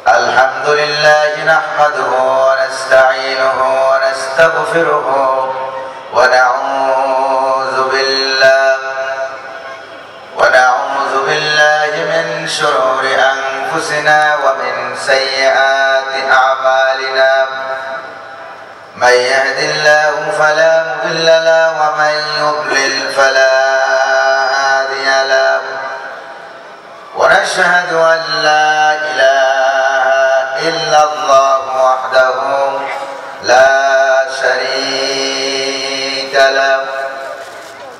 الحمد لله نحمده ونستعينه ونستغفره ونعوذ بالله من شرور أنفسنا ومن سيئات أعمالنا من يهد الله فلا مضل له ومن يضلل فلا هادي له ونشهد أن لا إله إلا الله وحده لا شريك له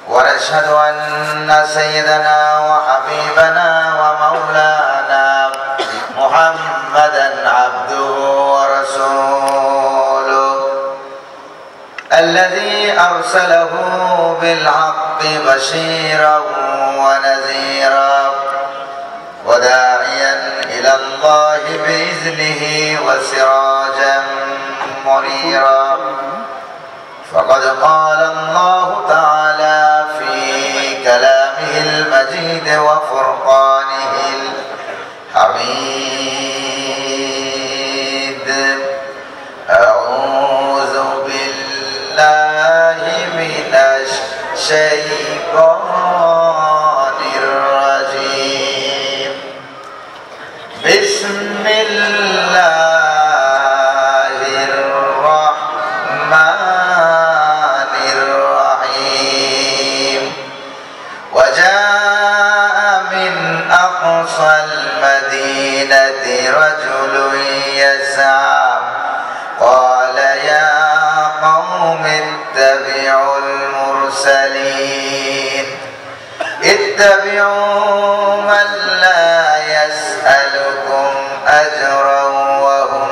ونشهد أن سيدنا وحبيبنا ومولانا محمدا عبده ورسوله الذي أرسله بالحق بشيرا ونذيرا وداعيا إلى الله بإذنه وسراجا منيرا فقد قال الله تعالى في كلامه المجيد وفرقانه الحميد أعوذ بالله من الشيطان الرجيم بسم الله الرحمن الرحيم وجاء من أقصى المدينة رجل يسعى قال يا قوم اتبعوا المرسلين اتبعوا من لا يسألكم أجرا وهم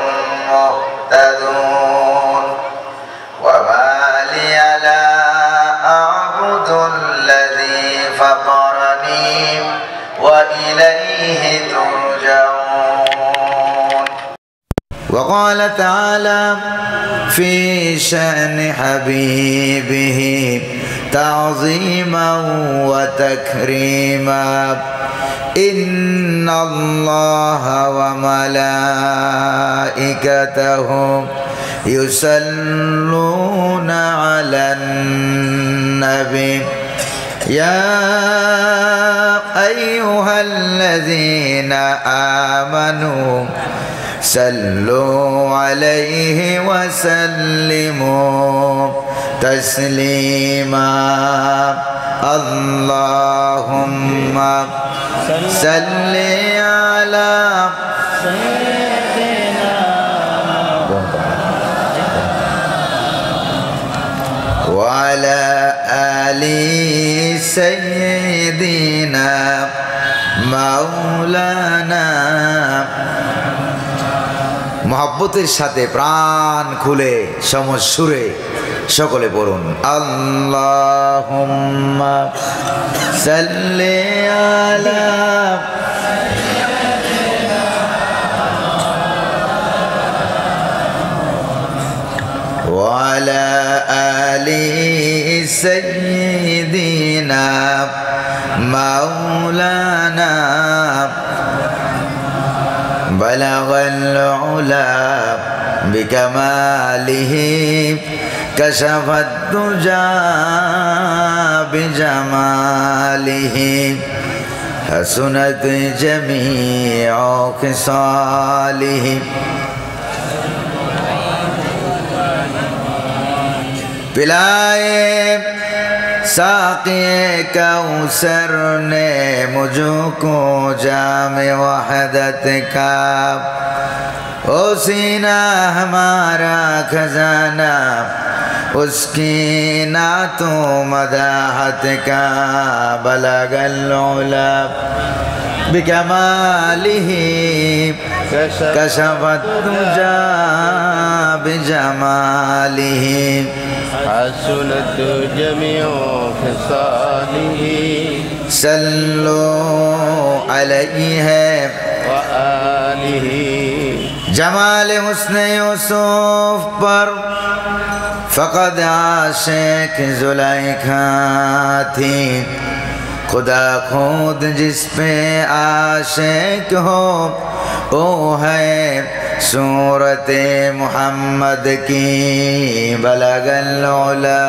مهتدون وما لي لا أعبد الذي فطرني وإليه ترجعون. وقال تعالى في شأن حبيبه تعظيما وتكريما إن الله وملائكته يصلون على النبي يا أيها الذين آمنوا صلوا عليه وسلموا تسليما اللهم صل على سيدنا وعلى آل سيدنا مولانا মহব্বতের সাথে প্রাণ খুলে সমসুরে সকলে পড়ুন আল্লাহুম্মা সাল্লি আলা ওয়া আলা আলি সাইয়্যিদিনা মাওলানা بلغ العلا بكماله كشف الدجى بجماله حسنت جميع خصاله पिलाए साक़ी कौसर ने मुझको जाम वहदत का ओ सीना हमारा खजाना उसकी नातो मदाहत का बलगल उला बिकमालिही कशफत दुजा बिजमालिही हसनत जमीउ खिसालिही सल्लु अलैहि व आलिही जमाल हुस्न यूसुफ पर फ़क़द आशिक़ ज़ुलैखा थी खुदा खुद जिस पे आशिक हो वो है सूरत मोहम्मद की बलगल उला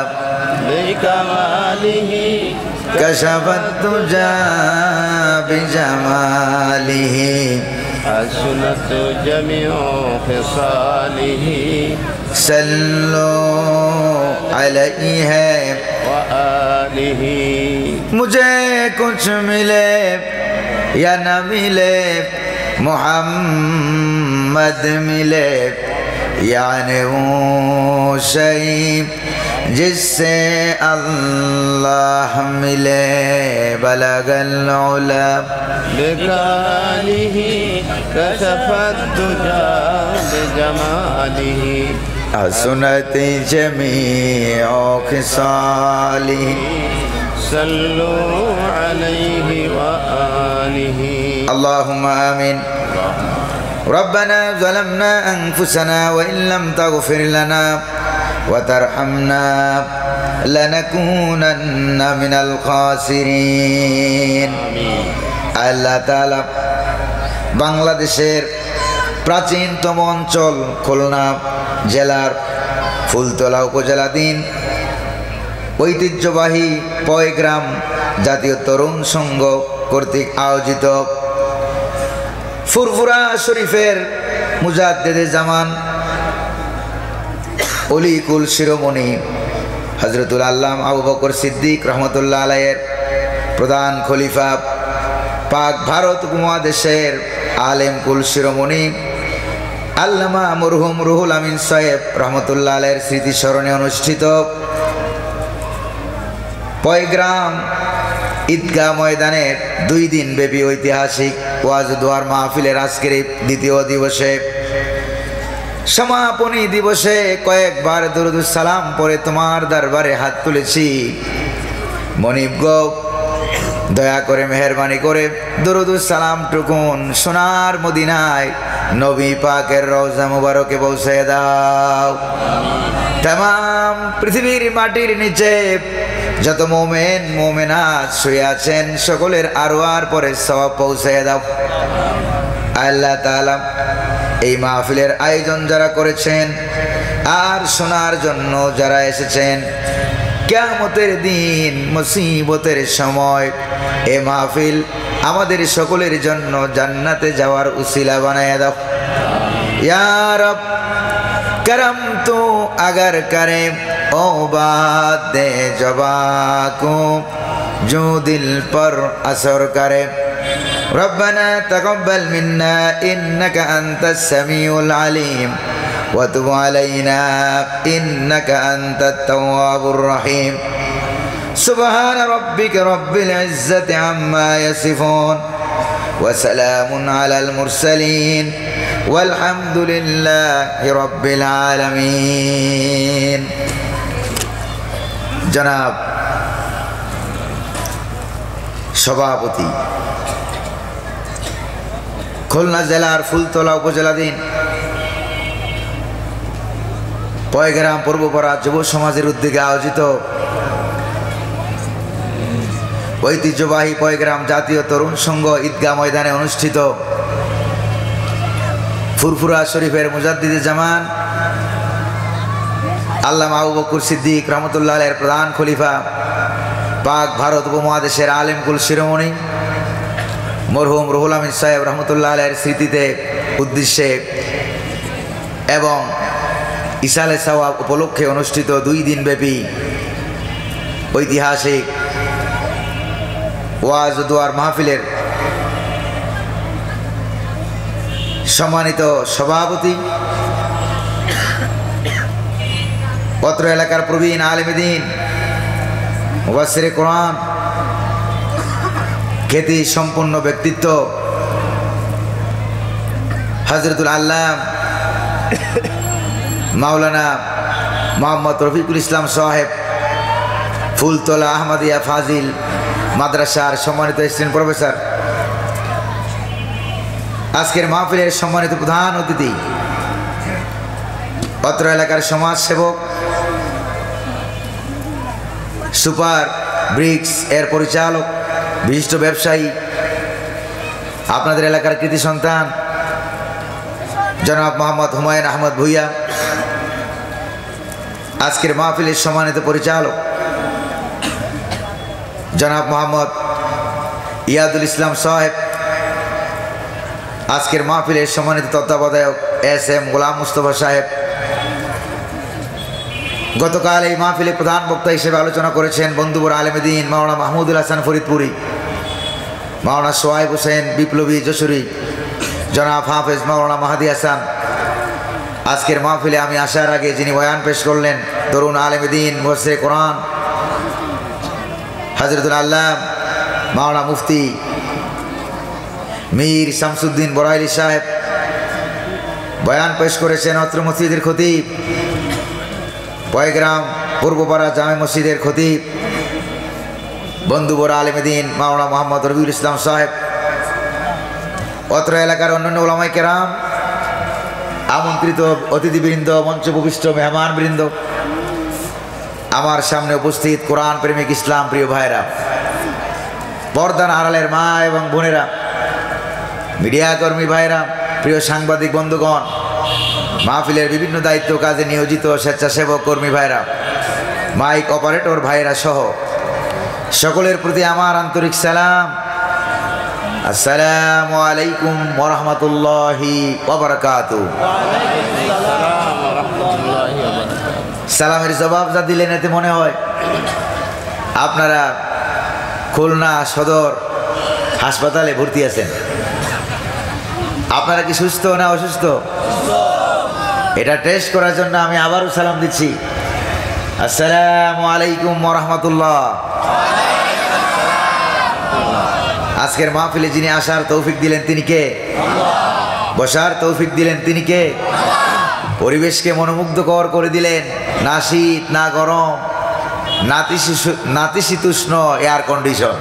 बिकमालिही कशफत तुजा बिजमालिही हसनत जमीओ खिसालिही सल्लो अलैहि व आलिही। मुझे कुछ मिले या न मिले मोहम्मद मिले, यानी वो शई जिससे अल्लाह मिले बलगल उला बिकालिही कशफत तुजा बिजमालिही हसनत जमीओ खिसालिही सल्लु अलैहि व आलिही। अल्लाहुम्मा आमीन। रब्बना ज़लमना अनफुसना व इन लम तग़फिर लना व तरहमना लनकूनन्ना मिनल खासिरीन। আল্লাহ তাআলা বাংলাদেশের প্রাচীনতম অঞ্চল খুলনা জেলার ফুলতলা উপজেলাধীন ঐতিহ্যবাহী পয়গ্রাম জাতীয় তরুণ সংঘ কর্তৃক আয়োজিত ফুরফুরা শরীফের মুজাদ্দেদে জামান অলিকুল শিরোমণি হযরতুল আল্লামা আবু বকর সিদ্দিক রহমতুল্লাহ আলাইহির প্রধান খলিফা পাক ভারত উপমহাদেশের আলেম কুল শিরোমণি আল্লামা মরহুম রুহুল আমিন সাহেব রহমতুল্লাহ আলাইহির স্মৃতি স্মরণে অনুষ্ঠিত পয়গ্রাম ঈদগাহ ময়দানের 2 দিন ব্যাপী ঐতিহাসিক ওয়াজ দোয়ার মাহফিলের আজকের দ্বিতীয় দিবসে সমাপনী দিবসে কয়েকবার দরুদ সালাম পড়ে তোমার দরবারে হাত তুলেছি। মনিব গো, দয়া করে মেহেরবানি করে দরুদ সালাম টুকুন সোনার মদিনায় নবী পাকের রওজা মুবারকে পৌঁছে দাও। तमाम পৃথিবীর মাটির নিচে যত মুমিন মুমিনাত শুয়ে আছেন সকলের আরওয়ার পরে সওয়াব পৌঁছে দাও। আল্লাহ তাআলা এই মাহফিলের আয়োজন যারা করেছেন আর শোনার জন্য যারা এসেছেন, কিয়ামতের দিন মুসিবতের সময় এই মাহফিল আমাদের সকলের জন্য জান্নাতে যাওয়ার উসিলা বানায়া দাও। ইয়া রব करम तो अगर करे ओ बात दे जबा को जो दिल पर असर करे। रब्बना तक़ब्बल मिन्ना इन्नका अंतस समीउल अलीम व तुब अलैना इन्नका अंतत तव्वाबुर रहीम। सुब्हान रब्बिक रब्बिल इज्जति अम्मा यसिफून व सलामुन अलल मुरसलीन वल्हम्दुलिल्लाहि रब्बिल आलमीन। जनाब सभापति খুলনা জেলার ফুলতলা উপজেলাধীন পয়গ্রাম পূর্বপাড়া যুব সমাজের উদ্যোগে আয়োজিত ঐতিহ্যবাহী পয়গ্রাম জাতীয় তরুণ সংঘ ঈদগাহ ময়দানে অনুষ্ঠিত ফুরফুরা শরীফের মুজাদ্দিদে জামান আল্লামা আবু বকর সিদ্দিক রহমতুল্লাহ আলাইহির প্রধান খলিফা পাক ভারত উপমহাদেশের আলেম কুল শিরোমণি মরহুম রুহুল আমিন সাহেব রহমতুল্লাহ আলাইহির স্মৃতিতে উদ্দেশ্যে এবং ইসালে সওয়াব উপলক্ষে অনুষ্ঠিত 2 দিন ব্যাপী ঐতিহাসিক ওয়াজ দোয়ার মাহফিলের সম্মানিত সভাপতি, অত্র এলাকার প্রবীণ আলেমে দ্বীন, মুফাসসিরে কোরআন, খ্যাতি সম্পন্ন ব্যক্তিত্ব হযরতুল আল্লাম মাওলানা মোহাম্মদ রফিকুল ইসলাম সাহেব ফুলতলা আহমদিয়া ফাজিল মাদ্রাসার সম্মানিত অ্যাসিস্ট্যান্ট প্রফেসর, আজকের মাহফিলের সম্মানিত প্রধান অতিথি, অত্র এলাকার সমাজ সেবক, সুপার ব্রিক্স এর পরিচালক বিশিষ্ট ব্যবসায়ী, আপনাদের এলাকার কৃতি সন্তান জনাব মোহাম্মদ হুমায়ুন আহমদ ভূঁইয়া, আজকের মাহফিলের সম্মানিত পরিচালক জনাব মোহাম্মদ ইয়াদুল ইসলাম সাহেব, আজকের মাহফিলের সম্মানিত তত্ত্বাবধায়ক এস.এম. গোলাম মুস্তফা সাহেব। গতকাল এই মাহফিলে প্রধান বক্তা হিসেবে আলোচনা করেছেন বন্ধুবর আলেমে দ্বীন মাওলানা মাহমুদুল হাসান ফরিদপুরি, মাওলানা সোহাইব হোসেন বিপ্লবী যশোরী, জনাব হাফেজ মাওলানা মাহাদি হাসান। আজকের মাহফিলে আমি আসার আগে যিনি বয়ান পেশ করলেন তরুণ আলেমে দ্বীন মুফাসসিরে কোরআন হযরতুল আল্লামা মাওলানা মুফতি মীর শামসুদ্দিন বরাইলি সাহেব। বয়ান পেশ করেছেন অত্র মসজিদের খতিব, বয়গ্রাম পূর্বপাড়া জামে মসজিদের খতিব বন্ধুবর আলেমে দ্বীন মাওলানা মোহাম্মদ রবিউল ইসলাম সাহেব। অত্র এলাকার অন্যান্য উলামায়ে কেরাম, আমন্ত্রিত অতিথিবৃন্দ, মঞ্চভূমিষ্ঠ মেহমানবৃন্দ, আমার সামনে উপস্থিত কোরআন প্রেমিক ইসলাম প্রিয় ভাইরা, পর্দার আড়ালের মা এবং বোনেরা, মিডিয়া কর্মী ভাইরা, প্রিয় সাংবাদিক বন্ধুগণ, মাহফিলের বিভিন্ন দায়িত্ব কাজে নিয়োজিত স্বেচ্ছাসেবক কর্মী ভাইরা, মাইক অপারেটর ভাইরা সহ সকলের প্রতি আমার আন্তরিক সালাম। আসসালামু আলাইকুম ওয়া রাহমাতুল্লাহি ওয়া বারাকাতুহু। সালামের জবাব যা দিলেন এতে মনে হয় আপনারা খুলনা সদর হাসপাতালে ভর্তি আছেন। আপনারা কি সুস্থ না অসুস্থ? এটা টেস্ট করার জন্য আমি আবারও সালাম দিচ্ছি। আসসালামু আলাইকুম ওয়া রাহমাতুল্লাহ। আজকের মাহফিলে যিনি আসার তৌফিক দিলেন তিনি কে? বসার তৌফিক দিলেন তিনি কে? পরিবেশকে মনোমুগ্ধকর করে দিলেন, না শীত না গরম, নাতিশীতোষ্ণ এয়ার কন্ডিশন,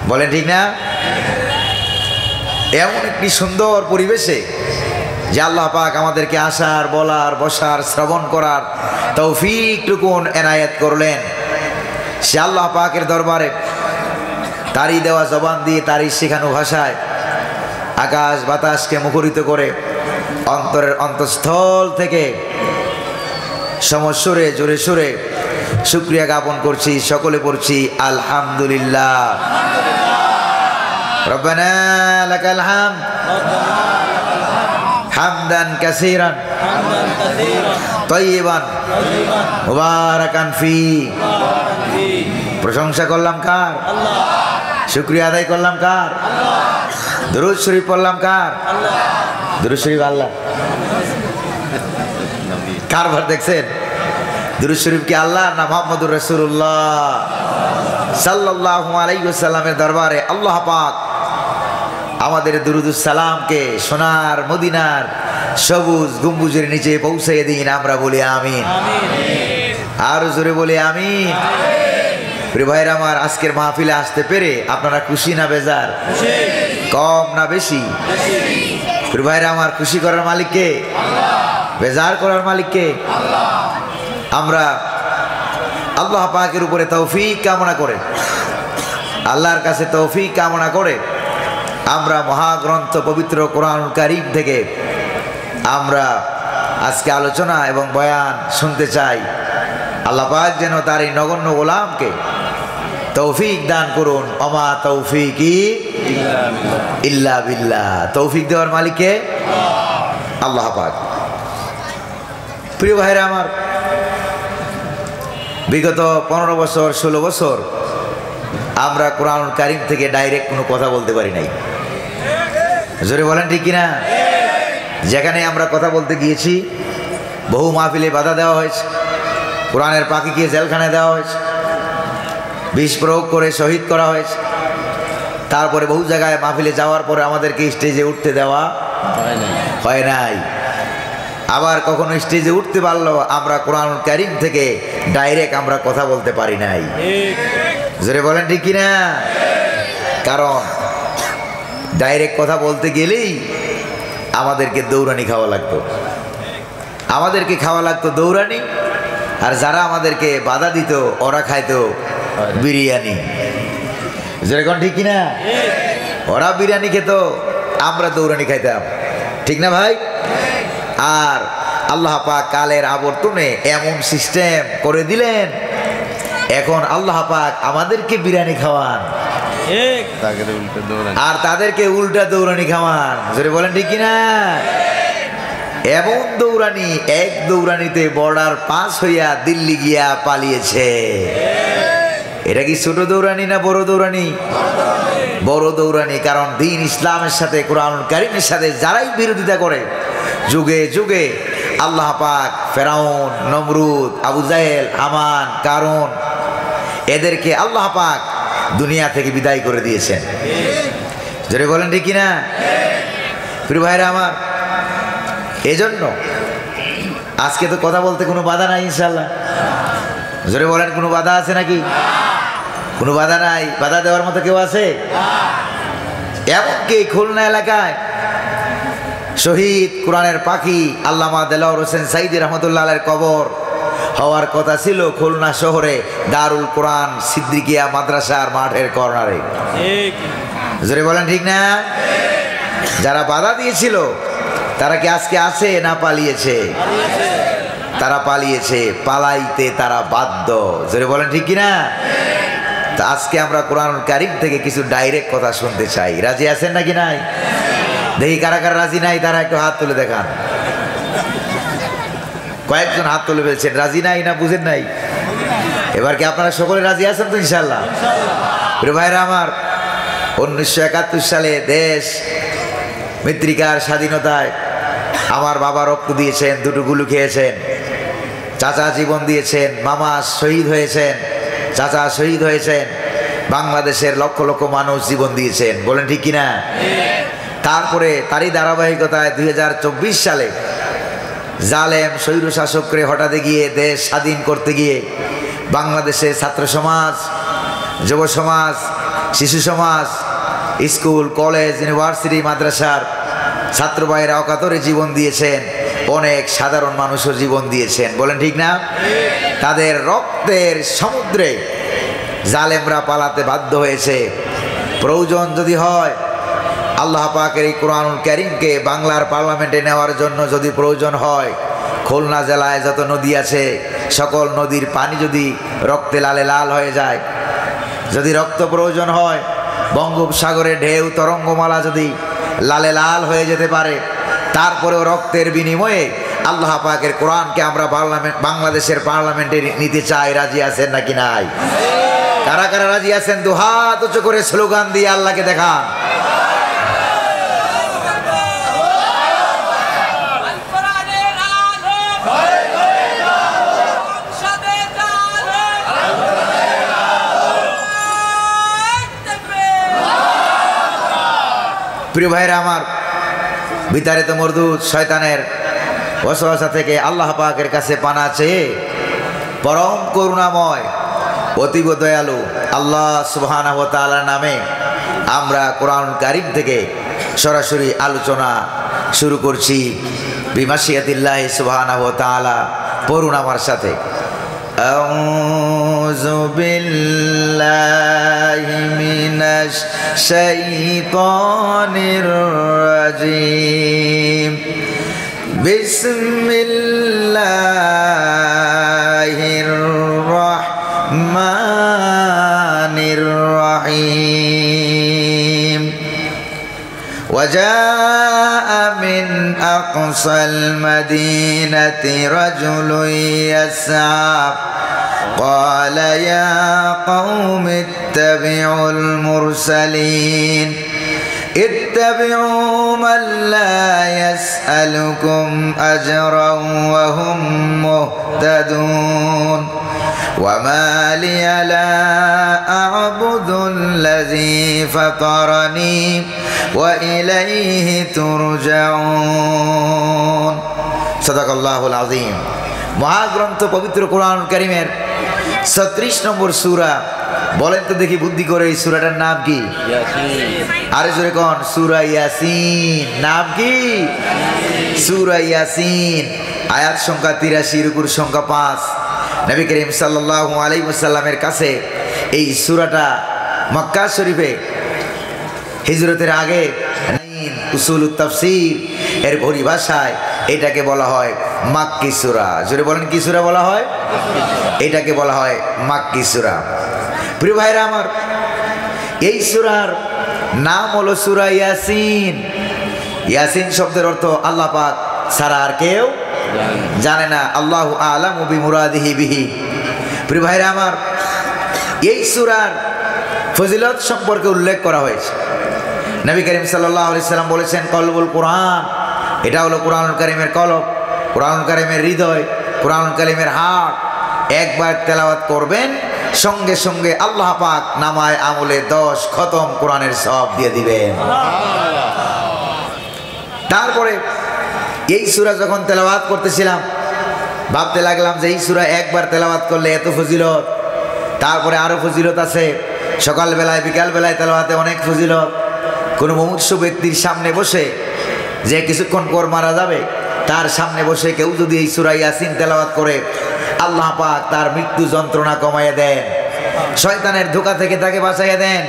বলেন ঠিক না? এমন একটি সুন্দর পরিবেশে যে আল্লাহ পাক আমাদেরকে আসার, বলার, বসার, শ্রবণ করার তৌফিকটুকুন এনায়েত করলেন। সে আল্লাহ পাকের দরবারে তারই দেওয়া জবান দিয়ে, তারই শেখানো ভাষায় আকাশ বাতাসকে মুখরিত করে অন্তরের অন্তঃস্থল থেকে সমস্বরে জোরে সোরে শুকরিয়া জ্ঞাপন করছি। সকলে পড়ছি আলহামদুলিল্লাহ। রব্বানা লাকাল হামদ হামদান কাসীরান তাইয়িবান মুবারাকান ফি। প্রশংসা করলাম কার? শুকরিয়া আদায় করলাম কার? দুরূদ শরীফ পড়লাম কার? দুরূদ শরীফ আল্লাহ কারবার দেখছেন? দুরূদ শরীফ কি আল্লাহ না মুহাম্মদুর রাসূলুল্লাহ সাল্লাল্লাহু আলাইহি ওয়াসাল্লামের দরবারে আল্লাহ পাক আমাদের দুরুদুস সালামকে সোনার মদিনার সবুজ গম্বুজের নিচে পৌঁছে দিন। আমরা বলি আমিন। আর জোরে বলি আমিন। প্রিয় ভাইরা আমার, আজকের মাহফিলে আসতে পেরে আপনারা খুশি না বেজার? কম না বেশি? প্রিয় ভাইরা আমার, খুশি করার মালিক কে? বেজার করার মালিক কে? আমরা আল্লাহ পাকের উপরে তৌফিক কামনা করে, আল্লাহর কাছে তৌফিক কামনা করে আমরা মহাগ্রন্থ পবিত্র কোরআনুল কারীম থেকে আমরা আজকে আলোচনা এবং বয়ান শুনতে চাই। আল্লাহ পাক যেন তার এই নগণ্য গোলামকে তৌফিক দান করুন। ওমা তৌফিকি ইল্লা বিল্লাহ। তৌফিক দেওয়ার মালিক কে? আল্লাহ পাক। প্রিয় ভাইরা আমার, বিগত 15 বছর 16 বছর আমরা কোরআনুল কারীম থেকে ডাইরেক্ট কোনো কথা বলতে পারি নাই। জোরে বলেন ঠিক কিনা? যেখানে আমরা কথা বলতে গিয়েছি বহু মাহফিলে বাধা দেওয়া হয়েছে, কোরআনের পাখিকে জেলখানায় দেওয়া হয়েছে, বিষ প্রয়োগ করে শহীদ করা হয়েছে। তারপরে বহু জায়গায় মাহফিলে যাওয়ার পরে আমাদেরকে স্টেজে উঠতে দেওয়া হয় নাই। আবার কখনো স্টেজে উঠতে পারলো আমরা কোরআনুল কারীম থেকে ডাইরেক্ট আমরা কথা বলতে পারি নাই। জোরে বলেন ঠিক কিনা? কারণ ডাইরেক্ট কথা বলতে গেলেই আমাদেরকে দৌড়ানি খাওয়া লাগতো, আমাদেরকে খাওয়া লাগতো দৌড়ানি, আর যারা আমাদেরকে বাধা দিত ওরা খাইতো বিরিয়ানি। যেরকম ঠিক কিনা? ওরা বিরিয়ানি খেত, আমরা দৌড়ানি খাইতাম, ঠিক না ভাই? আর আল্লাহ পাক কালের আবর্তনে এমন সিস্টেম করে দিলেন, এখন আল্লাহ পাক আমাদেরকে বিরিয়ানি খাওয়ান আর তাদেরকে উল্টা দৌড়ানি খাওয়ান। জোরে বলেন ঠিক কিনা? এমন দৌড়ানি, এক দৌড়ানিতে বর্ডার পাস হইয়া দিল্লি গিয়া পালিয়েছে। এটা কি ছোট দৌড়ানি না বড় দৌড়ানি? বড় দৌড়ানি। কারণ দ্বীন ইসলামের সাথে, কোরআনুল কারীমের সাথে যারাই বিরোধিতা করে, যুগে যুগে আল্লাহ পাক ফেরাউন, নমরুদ, আবু জাহেল, হামান, কারুন, এদেরকে আল্লাহ পাক দুনিয়া থেকে বিদায় করে দিয়েছেন। জোরে বলেন ঠিক কিনা? প্রিয় ভাইরা আমার, এজন্য আজকে তো কথা বলতে কোনো বাধা নাই ইনশাল্লাহ। জোরে বলেন, কোনো বাধা আছে নাকি? কোনো বাধা নাই। বাধা দেওয়ার মতো কেউ আছে? এমনকি খুলনা এলাকায় শহীদ কোরআনের পাখি আল্লামা দেলাওয়ার হোসেন সাইদি রহমতুল্লাহ আলাইহির কবর হওয়ার কথা ছিল খুলনা শহরে দারুল কোরআন সিদ্দিকিয়া মাদ্রাসার মাঠের কর্নারে। জোরে বলেন ঠিক না? যারা বাধা দিয়েছিল তারা কি আজকে আছে না পালিয়েছে? তারা পালিয়েছে, পালাইতে তারা বাধ্য। জোরে বলেন ঠিক কিনা? তা আজকে আমরা কোরআনুল কারীম থেকে কিছু ডাইরেক্ট কথা শুনতে চাই। রাজি আছেন নাকি নাই? দেখি কারা কারা রাজি নাই, তারা একটু হাত তুলে দেখান। কয়েকজন হাত তুলে ফেলছেন। রাজি নাই না বুঝেন নাই? এবার কি আপনারা সকলে রাজি আছেন তো ইনশাল্লাহ? প্রিয় ভাইরা আমার, 1971 সালে দেশ মৃত্তিকার স্বাধীনতায় আমার বাবা রক্ত দিয়েছেন, দুটো গুলি খেয়েছেন, চাচা জীবন দিয়েছেন, মামা শহীদ হয়েছেন, চাচা শহীদ হয়েছেন, বাংলাদেশের লক্ষ লক্ষ মানুষ জীবন দিয়েছেন। বলেন ঠিক কিনা? তারপরে তারই ধারাবাহিকতায় 2024 সালে জালেম স্বৈর শাসকরে হঠাতে গিয়ে দেশ স্বাধীন করতে গিয়ে বাংলাদেশের ছাত্র সমাজ, যুব সমাজ, শিশু সমাজ, স্কুল, কলেজ, ইউনিভার্সিটি, মাদ্রাসার ছাত্র ভাইয়েরা অকাতরে জীবন দিয়েছেন, অনেক সাধারণ মানুষও জীবন দিয়েছেন। বলেন ঠিক না? তাদের রক্তের সমুদ্রে জালেমরা পালাতে বাধ্য হয়েছে। প্রয়োজন যদি হয় আল্লাহ পাকের এই কোরআনুল কারীমকে বাংলার পার্লামেন্টে নেওয়ার জন্য যদি প্রয়োজন হয়, খুলনা জেলায় যত নদী আছে সকল নদীর পানি যদি রক্তে লালে লাল হয়ে যায়, যদি রক্ত প্রয়োজন হয়, বঙ্গোপসাগরের ঢেউ তরঙ্গমালা যদি লালে লাল হয়ে যেতে পারে, তারপরেও রক্তের বিনিময়ে আল্লাহ পাকের কোরআনকে আমরা বাংলাদেশের পার্লামেন্টে নিতে চাই। রাজি আছেন নাকি নাই? কারা কারা রাজি আছেন? দুহাত উঁচু করে স্লোগান দিয়ে আল্লাহকে দেখান। প্রিয় ভাইরা আমার, বিতাড়িত মরদুদ শয়তানের ওয়াসওয়াসা থেকে আল্লাহ পাকের কাছে পানা চেয়ে পরম করুণাময় অতীব দয়ালু আল্লাহ সুবহানাহু ওয়া তাআলার নামে আমরা কোরআনুল কারীম থেকে সরাসরি আলোচনা শুরু করছি বিমাশিয়াতিল্লাহি সুবহানাহু ওয়া তাআলা। পড়ুন আমার সাথে। আউযু বিল্লাহি মিনাশ শাইতানির রাজিম। বিসমিল্লাহির রাহমানির রাহিম। وجاء من أقصى المدينة رجل يسعى قال يا قوم اتبعوا المرسلين اتبعوا من لا يسألكم أجرا وهم مهتدون وما لي لا أعبد الذي فطرني وإليه ترجعون صدق الله العظيم। মহাগ্রন্থ পবিত্র কোরআনুল কারীমের 36 নম্বর সূরা। বলেন তো দেখি বুদ্ধি করে এই সূরাটার নাম কি? ইয়াসিন। আরে জোরে কোন? সূরা ইয়াসিন। নাম কি? সূরা ইয়াসিন। আয়াত সংখ্যা 83, রুকুর সংখ্যা 5। নবী করিম সাল্লাল্লাহু আলাইহি ওয়াসাল্লামের কাছে এই সূরাটা মক্কা শরীফে হিজরতের আগে উসুলুত তাফসীর এর পরিভাষায় এটাকে বলা হয় মাক্কি সূরা। জোরে বলেন কি সূরা বলা হয়? এটাকে বলা হয় মাক্কি সূরা। প্রিয় ভাইরা আমার, এই সূরার নাম হলো সূরা ইয়াসিন। ইয়াসিন শব্দের অর্থ আল্লাহ পাক ছাড়া আর কেউ জানে না। আল্লাহু আ'লামু বিমুরাদিহি বিহি। প্রিয় ভাইরা আমার, এই সূরার ফজিলত সম্পর্কে উল্লেখ করা হয়েছে। নবী করিম সাল্লাল্লাহু আলাইহি সাল্লাম বলেছেন, কলবুল কোরআন, এটা হলো কোরআনুল কারীমের কলব, কোরআনুল কারীমের হৃদয়, কোরআনুল কারীমের হার্ট। একবার তেলাওয়াত করবেন, সঙ্গে সঙ্গে আল্লাহ পাক নামায় আমলে 10 খতম কোরআনের সওয়াব দিয়ে দিবেন। তারপরে এই সূরা যখন তেলাওয়াত করতেছিলাম, ভাবতে লাগলাম যে এই সূরা একবার তেলাওয়াত করলে এত ফজিলত, তারপরে আরো ফজিলত আছে। সকালবেলায় বিকালবেলায় তেলাওয়াতে অনেক ফজিলত। কোনো মুমূর্ষু ব্যক্তির সামনে বসে, যে কিছুক্ষণ পর মারা যাবে, তার সামনে বসে কেউ যদি এই সূরা ইয়াসিন তেলাওয়াত করে, আল্লাহ পাক তার মৃত্যু যন্ত্রণা কমাইয়া দেন, শয়তানের ধোঁকা থেকে তাকে বাঁচাইয়া দেন,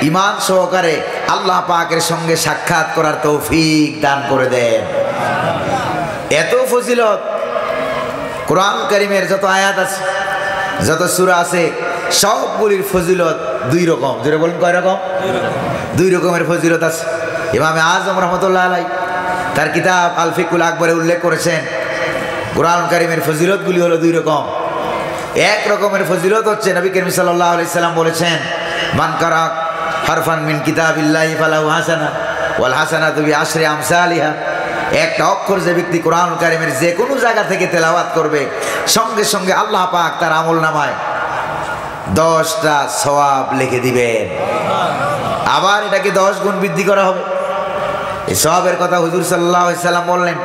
ঈমান সহকারে আল্লাহ পাকের সঙ্গে সাক্ষাৎ করার তৌফিক দান করে দেন। এত ফজিলত। কোরআন কারীমের যত আয়াত আছে, যত সূরা আছে, সবগুলির ফজিলত 2 রকম। যেটা বলেন কয় রকম? 2 রকমের ফজিলত আছে। ইমামে আজম রহমতুল্লাহ আলাইহি তার কিতাব আল ফিকুল আকবরে উল্লেখ করেছেন, কোরআন কারীমের ফজিলতগুলি হলো 2 রকম। এক রকমের ফজিলত হচ্ছে, নবী করিম সাল্লাল্লাহু আলাইহি সাল্লাম বলেছেন, মান কারা হারফান মিন কিতাবিল্লাহি ফালাহু হাসানা ওয়াল হাসানাতু বিআশরি আমসালিহা। একটা অক্ষর যে ব্যক্তি কোরআন কারীমের যে কোনো জায়গা থেকে তেলাওয়াত করবে, সঙ্গে সঙ্গে আল্লাহ পাক তার আমলনামায় 10টা সওয়াব লিখে দিবেন। আবার এটাকে 10 গুণ বৃদ্ধি করা হবে। এই সওয়াবের কথা হুজুর সাল্লাল্লাহু আলাইহি সাল্লাম বললেন।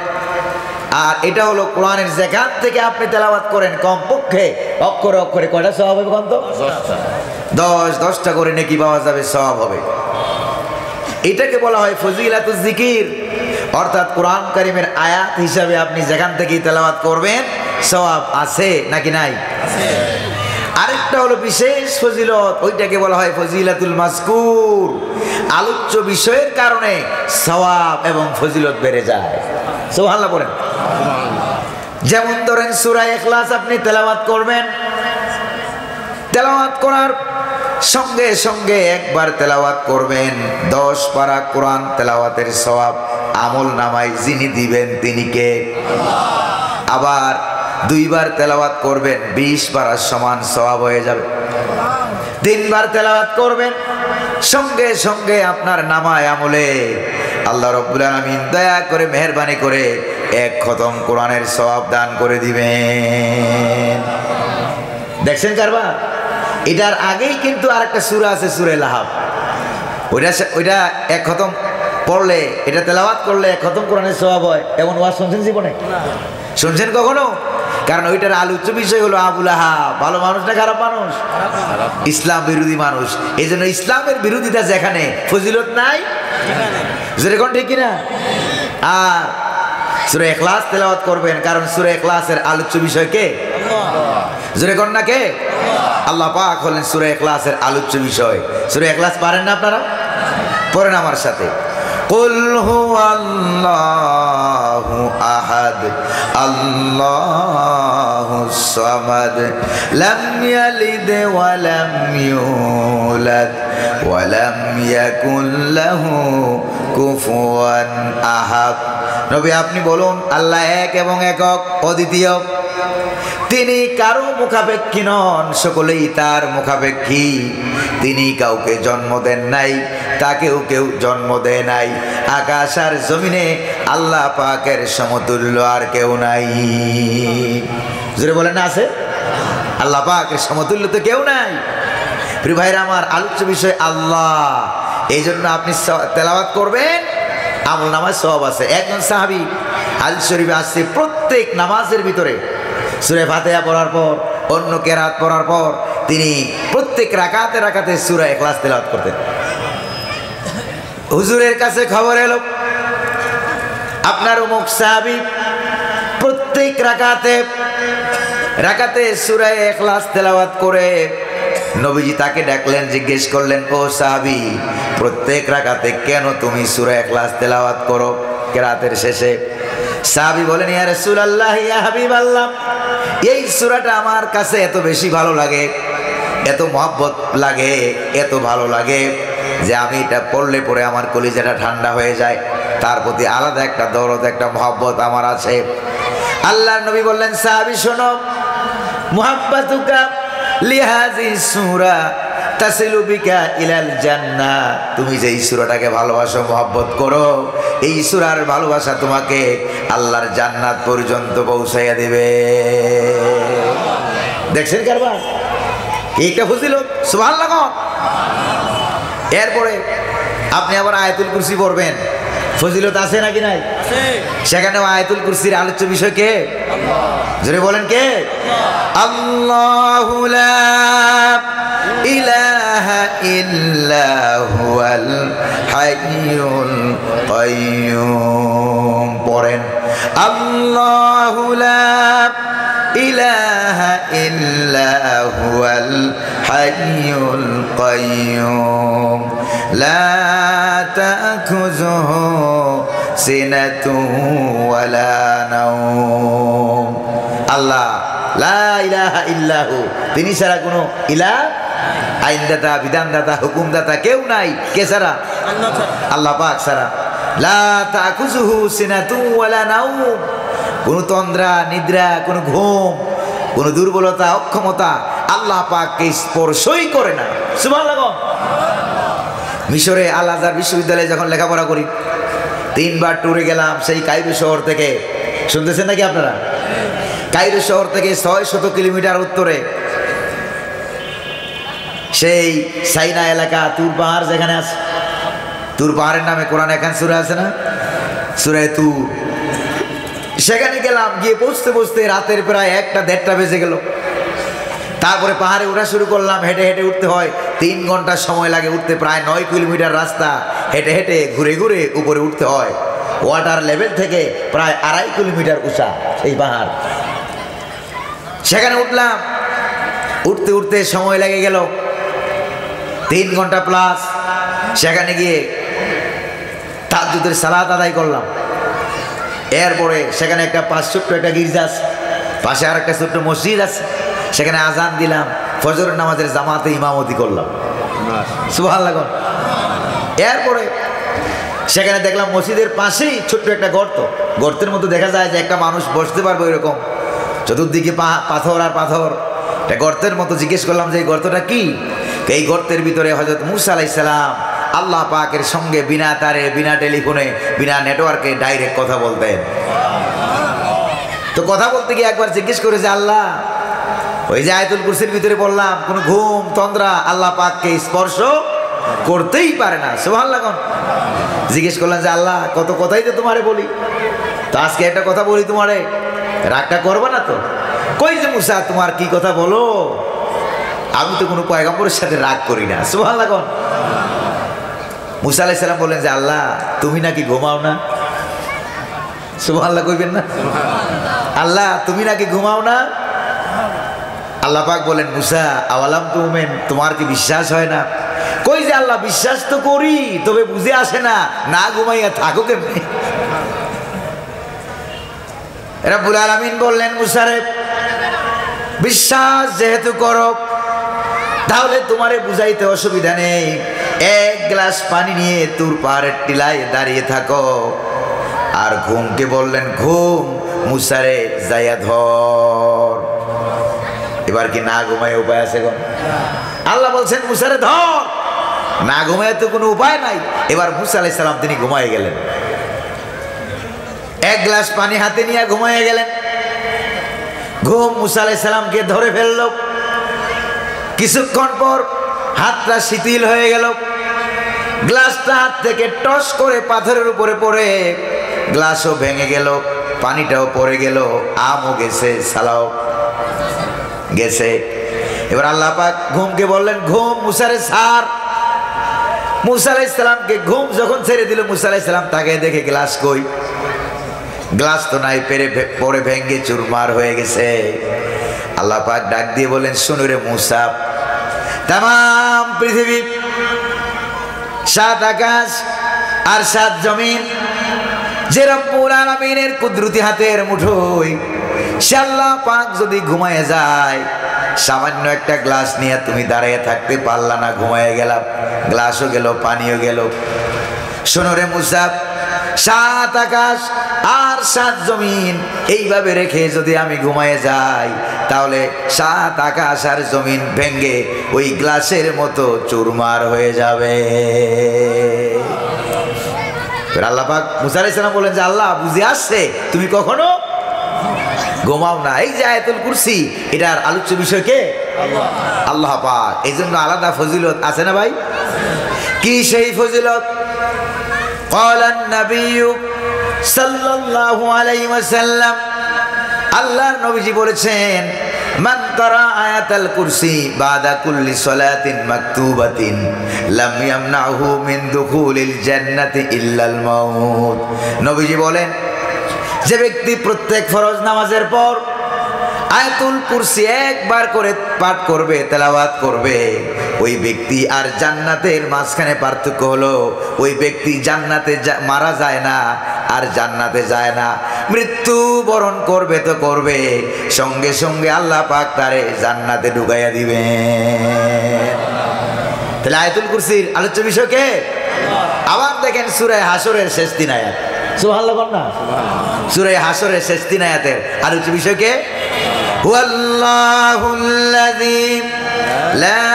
আর এটা হলো কোরআনের যেখান থেকে আপনি তেলাওয়াত করেন, কমপক্ষে অক্ষরে অক্ষরে কয়টা সওয়াব হবে? কত? 10টা করে নেকি পাওয়া যাবে, সওয়াব হবে। এটাকে বলা হয় ফজিলাতুজ জিকির। অর্থাৎ কোরআন কারীমের আয়াত হিসাবে আপনি যেখান থেকেই তেলাওয়াত করবেন, সওয়াব আছে নাকি নাই? আরেকটা হলো বিশেষ ফজিলত, ওইটাকে বলা হয় ফজিলাতুল মাযকুর। আলোচ্য বিষয়ের কারণে সওয়াব এবং ফজিলত বেড়ে যায়। সুবহানাল্লাহ বলেন। যেমন ধরেন সূরা ইখলাস আপনি তেলাওয়াত করবেন, তেলাওয়াত করার সঙ্গে সঙ্গে একবার তেলাওয়াত করবেন, 10 পারা কোরআন তেলাওয়াতের সওয়াব আমল নামায় যিনি দিবেন তিনি কে? আবার 2 বার তেলাওয়াত করবেন, 20 পারা সমান সওয়াব হয়ে যাবে। 3 বার তেলাওয়াত করবেন, সঙ্গে সঙ্গে আপনার নামায় আমলে আল্লাহ রাব্বুল আলামিন দয়া করে মেহেরবানি করে 1 খতম কোরআনের সওয়াব দান করে দিবেন। দেখছেন কারবার? এটার আগেই কিন্তু আরেকটা সূরা আছে, সূরা লাহাব। ওইটা 1 খতম পড়লে, এটা তেলাওয়াত করলে 1 খতম কোরআনের সওয়াব হয়। এমন ওয়াজ শুনছেন জীবনে? শুনছেন কখনো? কারণ ওইটার আলোচ্য বিষয় হলো আবু লাহাব। ভালো মানুষ না খারাপ মানুষ? ইসলাম বিরোধী মানুষ। এই জন্য ইসলামের বিরোধিতা যেখানে, ফজিলত নাই, যেরকম ঠিক কিনা? আর সূরা ইখলাস তেলাওয়াত করবেন, কারণ সূরা ইখলাসের আলোচ্য বিষয় কে? যেরকম না কে? আল্লাহ পাক হলেন সূরা ইখলাসের আলোচ্য বিষয়। সূরা ইখলাস পারেন না আপনারা? পড়েন আমার সাথে। কুল হুয়াল্লাহু আহাদ আল্লাহুস সামাদ লাম ইয়ালিদ ওয়া লাম ইউলাদ ওয়া লাম ইয়াকুল লাহু কুফুয়ান আহাদ। নবী আপনি বলুন, আল্লাহ এক এবং একক, অদ্বিতীয়। তিনি কারো মুখাপেক্ষী নন, সকলেই তার মুখাপেক্ষী। তিনি কাউকে জন্ম দেন নাই, তাকেও কেউ জন্ম দেয় নাই। আকাশ আর জমিনে আল্লাহ পাকের সমতুল্য আর কেউ নাই। জোরে বলেন না আছে? আল্লাহ পাকের সমতুল্য তো কেউ নাই। প্রিয় ভাইরা আমার, আলোচ্য বিষয় আল্লাহ। এই জন্য আপনি তেলাওয়াত করবেন, আমল নামাজ সওয়াব আছে। একজন সাহাবী হাদিস শরীফে আসছে, প্রত্যেক নামাজের ভিতরে সূরা ফাতিহা পড়ার পর, অন্য কেরাত পড়ার পর তিনি প্রত্যেক রাকাতে রাকাতে সূরা ইখলাস তেলাওয়াত করতেন। হুজুরের কাছে খবর এলো, আপনার অমুক সাহাবী প্রত্যেক রাকাতে রাকাতে সূরা ইখলাস তেলাওয়াত করে নবীজি তাকে ডাকলেন, জিজ্ঞেস করলেন, ও সাহাবী, প্রত্যেক রাকাতে কেন তুমি সূরা ইখলাস তেলাওয়াত করো কেরাতের শেষে? সাহাবী বলেন, ইয়া রাসূলুল্লাহ, ইয়া হাবিবাল্লাহ, এই সূরাটা আমার কাছে এত বেশি ভালো লাগে, এত মহব্বত লাগে, এত ভালো লাগে যে আমি এটা পড়লে পরে আমার কলিজাটা ঠান্ডা হয়ে যায়। তার প্রতি আলাদা একটা দরদ, একটা মহব্বত আমার আছে। আল্লাহর নবী বললেন, সাহাবী শোনো, মুহাব্বাতুকা লিহাযিহি সূরা তাসিলু বিকা ইলাল জান্নাহ। তুমি যে এই সূরাটাকে ভালোবাসো, মহব্বত করো, এই সূরার ভালোবাসা তোমাকে আল্লাহর জান্নাত পর্যন্ত পৌঁছাইয়া দেবে। দেখছেন কারবার? এইটা ফজিলত, সুবহানাল্লাহ। এরপরে আপনি আবার আয়াতুল কুরসি পড়বেন, ফজিলত আছে নাকি নাই? সেখানে আয়াতুল কুরসির আলোচ্য বিষয় কে? জোরে বলেন কে? আল্লাহু লা ইলাহা ইল্লা হুয়াল হাইয়ুল কাইয়্যুম। পড়েন, আল্লাহু লা ইলাহা ইল্লা হুয়াল হাইয়ুল কাইয়্যুম লা তাখুযুহু সিনাতুন ওয়ালা নাওম। আল্লাহ লা ইলাহা ইল্লাহু, তিনি ছাড়া কোনো ইলাহ, আইনদাতা, বিধানদাতা, হুকুমদাতা কেউ নাই। কে ছাড়া? আল্লাহ পাক ছাড়া। লা তাখুযুহু সিনাতুন ওয়ালা নাওম, কোন তন্দ্রা, নিদ্রা, কোন ঘুম, কোন দুর্বলতা, অক্ষমতা আল্লাহ পাককে স্পর্শই করে না। সুবহানাল্লাহ। মিশরে আল আজহার বিশ্ববিদ্যালয়ে যখন লেখাপড়া করি, 3 বার ট্যুরে গেলাম সেই কায়রো শহর থেকে। শুনতেছেন নাকি আপনারা? কায়রো শহর থেকে 600 কিলোমিটার উত্তরে সেই সাইনা এলাকা, তুর পাহাড় যেখানে আছে, তুর পাহাড়ের নামে কোরআনে একখান সূরা আছে না, সূরা তুর। সেখানে গেলাম, গিয়ে পৌঁছতে পৌঁছতে রাতের প্রায় 1টা-1:30 বেজে গেল। তারপরে পাহাড়ে ওঠা শুরু করলাম। হেঁটে হেঁটে উঠতে হয়, 3 ঘন্টা সময় লাগে উঠতে। প্রায় 9 কিলোমিটার রাস্তা হেঁটে হেঁটে ঘুরে ঘুরে উপরে উঠতে হয়। ওয়াটার লেভেল থেকে প্রায় 2.5 কিলোমিটার উঁচা এই পাহাড়। সেখানে উঠলাম, উঠতে উঠতে সময় লেগে গেল 3 ঘন্টা প্লাস। সেখানে গিয়ে তাহাজ্জুদের সালাত আদায় করলাম। এরপরে সেখানে একটা ছোট্ট একটা গির্জা আছে, পাশে আর একটা ছোট্ট মসজিদ আছে, সেখানে আজান দিলাম, ফজরের নামাজের জামাতে ইমামতি করলাম। সুবহানাল্লাহ। এরপরে সেখানে দেখলাম মসজিদের পাশেই ছোট্ট একটা গর্ত, গর্তের মতো দেখা যায় যে একটা মানুষ বসতে পারবে এরকম, চতুর্দিকে পাথর আর পাথর, একটা গর্তের মতো। জিজ্ঞেস করলাম যে এই গর্তটা কি? এই গর্তের ভিতরে হযরত মূসা আলাইহিস সালাম আল্লাহ পাকের সঙ্গে বিনা তারে, বিনা টেলিফোনে, বিনা নেটওয়ার্কে ডাইরেক্ট কথা বলতেন। তো কথা বলতে গিয়ে একবার জিজ্ঞেস করে যে, আল্লাহ, ওই যে আয়াতুল কুরসির ভিতরে বললাম কোন ঘুম তন্দ্রা আল্লাহ পাককে স্পর্শ করতেই পারে না। সুবহানাল্লাহ। জিজ্ঞেস করলাম যে, আল্লাহ, কত কথাই তো তোমারে বলি, তো আজকে একটা কথা বলি তোমারে, রাগটা করবে না তো? কই যে মূসা, তোমার কি কথা বলো, আমি তো কোনো পয়গম্বরের সাথে রাগ করি না। সুবহানাল্লাহ। মূসা আলাইহিস সালাম বললেন যে, আল্লাহ, তুমি নাকি ঘুমাও না? সুবহানাল্লাহ কইবেন না? আল্লাহ, তুমি নাকি ঘুমাও না? আল্লাহ পাক বলেন, মূসা, আওয়ালাম তুমিন, তোমার কি বিশ্বাস হয় না? কই যে আল্লাহ, বিশ্বাস তো করি, তবে বুঝে আসে না, না ঘুমাইয়া থাকো কেমনে? রব্বুল আলামিন বললেন, মূসারে, বিশ্বাস যেহেতু করো, তাহলে তোমারে বুঝাইতে অসুবিধা নেই। 1 গ্লাস পানি নিয়ে তুর পাহাড়ের টিলায় দাঁড়িয়ে থাকো। আর ঘুমকে বললেন, ঘুম, মূসারে যাইয়া ধর। এবার কি না ঘুমায় উপায় আছে? আল্লাহ বলছেন, মূসারে ধর। না ঘুমায় তো কোনো উপায় নাই। এবার মূসা আলাইহিস সালাম তিনি ঘুমায় গেলেন। 1 গ্লাস পানি হাতে নিয়ে ঘুমায় গেলেন। ঘুম মূসা আলাইহিস সালামকে ধরে ফেলল। কিছুক্ষণ পর হাতটা শিথিল হয়ে গেল, গ্লাসটা হাত থেকে টস করে পাথরের উপরে পড়ে গ্লাসও ভেঙে গেল, পানিটাও পড়ে গেল, আমও গেছে, সালাও গেছে। এবার আল্লাহ পাক ঘুমকে বললেন, ঘুম, মূসারে ছাড়। মূসা আলাইহিস সালামকে ঘুম যখন ছেড়ে দিল, মূসা আলাইহিস সালাম তাকে দেখে গ্লাস কই, গ্লাস তো নাই, পরে ভেঙে চুরমার হয়ে গেছে। আল্লাহ পাক ডাক দিয়ে বলেন, শুনো রে মূসা, তাম পৃথিবী, 7 আকাশ আর 7 জমিন যে রব্বুল আলামিনের কুদরতি হাতের মুঠোয়, সে আল্লাহ পাক যদি ঘুমায় যায়, সামান্য একটা গ্লাস নিয়ে তুমি দাঁড়িয়ে থাকতে পারলা না, ঘুমায় গেলাম, গ্লাসও গেল, পানিও গেল। শোনো রে মুসা, 7 আকাশ আর 7 জমিন এইভাবে রেখে যদি আমি ঘুমায় যাই, তাহলে 7 আকাশ আর জমিন ভেঙ্গে ওই গ্লাসের মতো চুরমার হয়ে যাবে। আল্লাহ পাক মুসা আলাইহিস সালাম বলেন যে আল্লাহ বুঝে আসছে, তুমি কখনো ঘুমাও না। এই যে আয়াতুল কুরসি, এটার আলোচ্য বিষয় কে? আল্লাহ পাক। এই জন্য আলাদা ফজিলত আছে না ভাই? কি সেই ফজিলত? ক্বালান নাবিয়্যু সাল্লাল্লাহু আলাইহি ওয়াসাল্লাম, আল্লাহর নবীজি বলেছেন, মান কারা আয়াতুল কুরসি বাদা কুল্লি সালাতিন মাকতুবাতিন লাম ইয়ামনাহু মিন দুখুলিল জান্নাতি ইল্লাল মাউত। নবীজি বলেন, যে ব্যক্তি প্রত্যেক ফরজ নামাজের পর আয়াতুল কুরসি একবার করে পাঠ করবে, তেলাওয়াত করবে, ওই ব্যক্তি আর জান্নাতের মাঝখানে পার্থক্য হলো ওই ব্যক্তি জান্নাতে মারা যায় না আর জান্নাতে যায় না, মৃত্যু বরণ করবে তো করবে, সঙ্গে সঙ্গে আল্লাহ পাক তারে জান্নাতে ঢুকাইয়া দিবেন। তাহলে আয়াতুল কুরসির আলোচ্য বিষয় কে? আবার দেখেন সূরা হাশরের শেষ 3 আয়াত, সুবহানাল্লাহ বলনা, সূরা হাশরের শেষ 3 আয়াতের আলোচ্য বিষয় কে? হুয়াল্লাহুল্লাযী লা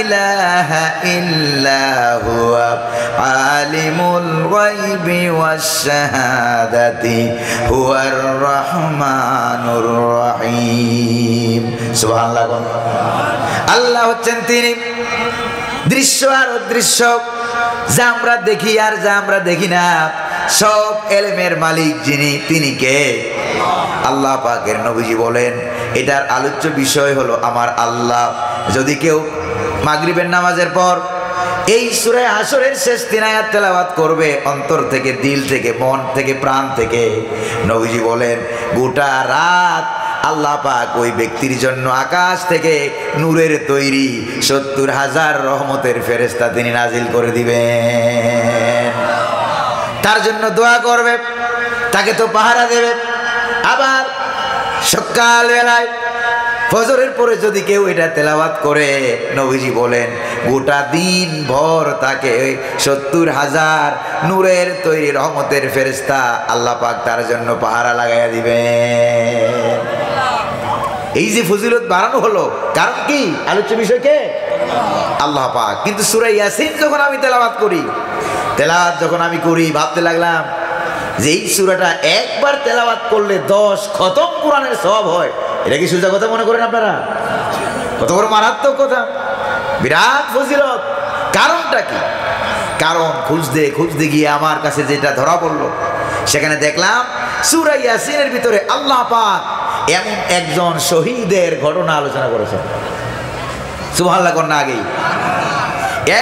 ইলাহা ইল্লা হুয়া আলিমুল গায়বি ওয়াশ শাহাদাতি হুয়ার রহমানুর রহিম। সুবহানাল্লাহ। আল্লাহ হচ্ছেন তিনি, দৃশ্য আর অদৃশ্য, যা আমরা দেখি আর যা আমরা দেখি না, সব এলেমের মালিক যিনি, তিনি কে? আল্লাহ পাকের নবীজি বলেন, এটার আলোচ্য বিষয় হলো আমার আল্লাহ। যদি কেউ মাগরিবের নামাজের পর এই সূরা হাশরের শেষ 3 আয়াত তেলাওয়াত করবে অন্তর থেকে, দিল থেকে, মন থেকে, প্রাণ থেকে, নবীজি বলেন গোটা রাত আল্লাহ পাক ওই ব্যক্তির জন্য আকাশ থেকে নূরের তৈরি 70,000 রহমতের ফেরেশতা তিনি নাজিল করে দিবেন। তার জন্য দোয়া করবে, তাকে তো পাহারা দেবে। আবার সকাল বেলায় ফজরের পরে যদি কেউ এটা তেলাওয়াত করে, নবীজি বলেন গোটা দিন ভর তাকে 70,000 নূরের তৈরি রহমতের ফেরেশতা আল্লাহ পাক তার জন্য পাহারা লাগাইয়া দিবেন। এই যে ফজিলত বাড়ানো হলো, কারণ কি? আলোচ্য বিষয় কে? আল্লাহ পাক। কিন্তু সূরা ইয়াসিন যখন আমি তেলাওয়াত করি, যখন আমি করি, ভাবতে লাগলাম যে এই সূরাটা একবার তেলাওয়াত করলে 10 খতম কোরআনের সওয়াব হয়। এটা কি সোজা কথা মনে করেন আপনারা? কত বড় মারাত্মক কথা, বিরাট ফজিলত। কারণটা কি? কারণ খুঁজতে গিয়ে আমার কাছে যেটা ধরা পড়লো, সেখানে দেখলাম সূরা ইয়াসিনের ভিতরে আল্লাহ পাক এমন একজন শহীদের ঘটনা আলোচনা করেছেন। সুবহানাল্লাহ কর না আগেই।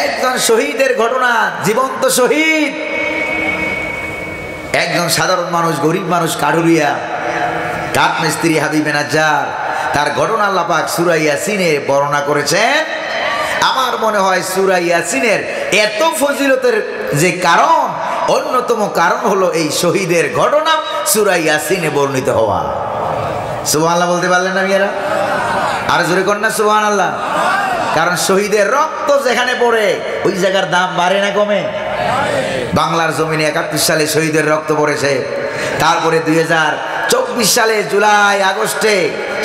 একজন শহীদের ঘটনা, জীবন্ত শহীদ, একজন সাধারণ মানুষ, গরিব মানুষ, কাঠুরিয়া, কাঠ মিস্ত্রি হাবিবে নাজ্জার, তার ঘটনা আল্লাহ পাক সূরা ইয়াসিনে বর্ণনা করেছেন। আমার মনে হয় সূরা ইয়াসিনের এত ফজিলতের যে কারণ, অন্যতম কারণ হলো এই শহীদের ঘটনা সূরা ইয়াসিনে বর্ণিত হওয়া। সুবহানাল্লাহ বলতে পারলেন না মেয়েরা? আর জোরে কর না সুবহানাল্লাহ। কারণ শহীদের রক্ত যেখানে পড়ে ওই জায়গার দাম বাড়ে না কমে? বাংলার জমিনে 71 সালে শহীদের রক্ত পড়েছে, তারপরে 2024 সালে জুলাই আগস্টে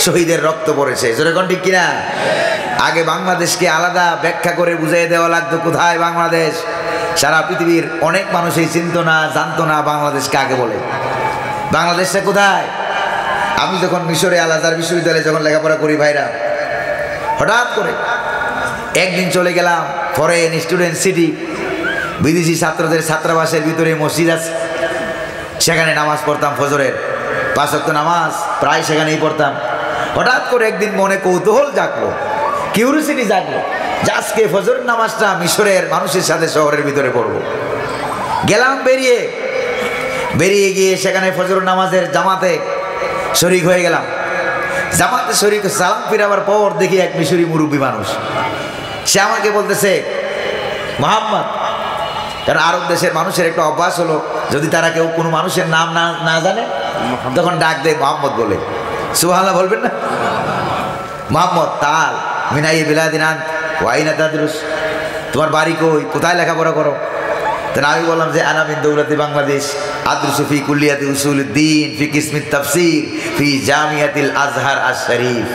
শহীদের রক্ত পড়েছে। জোরে কোন ঠিক কিনা? আগে বাংলাদেশকে আলাদা ব্যাখ্যা করে বুঝিয়ে দেওয়া লাগতো কোথায় বাংলাদেশ। সারা পৃথিবীর অনেক মানুষই চিনতো না, জানতো না বাংলাদেশকে আগে বলে। বাংলাদেশটা কোথায়? আমি যখন মিশরে আল আজহার বিশ্ববিদ্যালয়ে যখন লেখাপড়া করি ভাইরা, হঠাৎ করে একদিন চলে গেলাম ফরেন স্টুডেন্ট সিটি, বিদেশি ছাত্রদের ছাত্রাবাসের ভিতরে মসজিদ আছে, সেখানে নামাজ পড়তাম ফজরের 5 ওয়াক্ত নামাজ প্রায় সেখানেই পড়তাম। হঠাৎ করে একদিন মনে কৌতূহল জাগলো, কিউরিওসিটি জাগলো যে আজকে ফজরের নামাজটা মিশরের মানুষের সাথে শহরের ভিতরে পড়বো। গেলাম, বেরিয়ে গিয়ে সেখানে ফজর নামাজের জামাতে শরিক হয়ে গেলাম। জামাতে শরিক সালাম ফিরাবার পর দেখি এক মিশরি মুরব্বী মানুষ সে আমাকে বলতেছে মোহাম্মদ, কারণ আরব দেশের মানুষের একটা অভ্যাস হলো যদি তারা কেউ কোনো মানুষের নাম না জানে তখন ডাক দেয় মোহাম্মদ বলে। সুবহানাল্লাহ বলবেন না? মোহাম্মদ তাল মিনাই বিলাদিনান ওয়াইনা তাদরুস, তোমার বাড়ি কই, কোথায় লেখাপড়া করো? তাহলে আমি বললাম যে আনা মিন দৌলতি বাংলাদেশ আদরুসু ফি কুল্লিয়াতি উসুলুদ্দিন ফি কিসমিত তাফসীর ফি জামিয়াতিল আজহার আশ-শরীফ।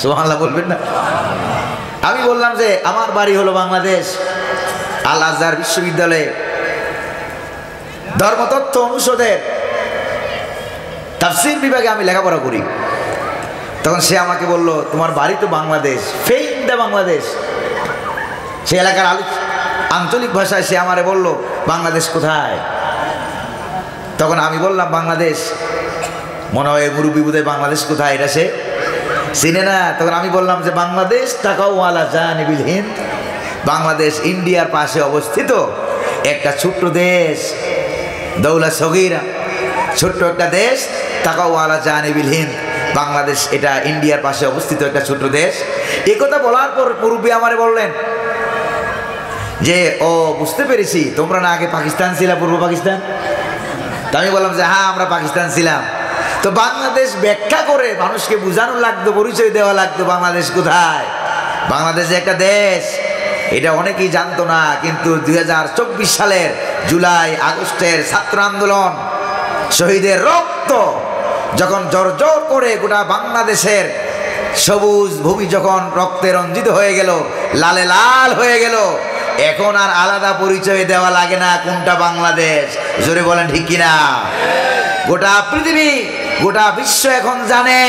সুবহানাল্লাহ বলবেন না? আমি বললাম যে আমার বাড়ি হলো বাংলাদেশ, আল আজহার বিশ্ববিদ্যালয়ে ধর্মতত্ত্ব অনুষদের তাফসীর বিভাগে আমি লেখাপড়া করি। তখন সে আমাকে বলল তোমার বাড়ি তো বাংলাদেশ, ফেইন দা বাংলাদেশ। সে এলাকার আঞ্চলিক ভাষায় সে আমারে বলল বাংলাদেশ কোথায়? তখন আমি বললাম বাংলাদেশ, মনে হয় মুরব্বী বোধহয় বাংলাদেশ কোথায় এটা সে চিনে না। তখন আমি বললাম যে বাংলাদেশ তাকাও আলা জানিবিল হিন্দ, বাংলাদেশ ইন্ডিয়ার পাশে অবস্থিত একটা ছোট্ট দেশ, দৌলা সগীরা, ছোট্ট একটা দেশ, তাকাও আলা জানিবিল হিন্দ, বাংলাদেশ এটা ইন্ডিয়ার পাশে অবস্থিত একটা ছোট্ট দেশ। এই কথা বলার পর মুরব্বী আমারে বললেন যে ও বুঝতে পেরেছি তোমরা না আগে পাকিস্তান ছিলা, পূর্ব পাকিস্তান। তা আমি বললাম যে হ্যাঁ আমরা পাকিস্তান ছিলাম। তো বাংলাদেশ ব্যাখ্যা করে মানুষকে বোঝানো লাগতো, পরিচয় দেওয়া লাগতো বাংলাদেশ কোথায়। বাংলাদেশ একটা দেশ, এটা অনেকেই জানতো না। কিন্তু 2024 সালের জুলাই আগস্টের ছাত্র আন্দোলন, শহীদের রক্ত যখন জর্জর করে গোটা বাংলাদেশের সবুজ ভূমি যখন রক্তে রঞ্জিত হয়ে গেল, লালে লাল হয়ে গেল, এখন আর আলাদা পরিচয় দেওয়া লাগে না কোনটা বাংলাদেশ। জোরে বলেন ঠিক কিনা? গোটা পৃথিবী, গোটা বিশ্ব এখন জানে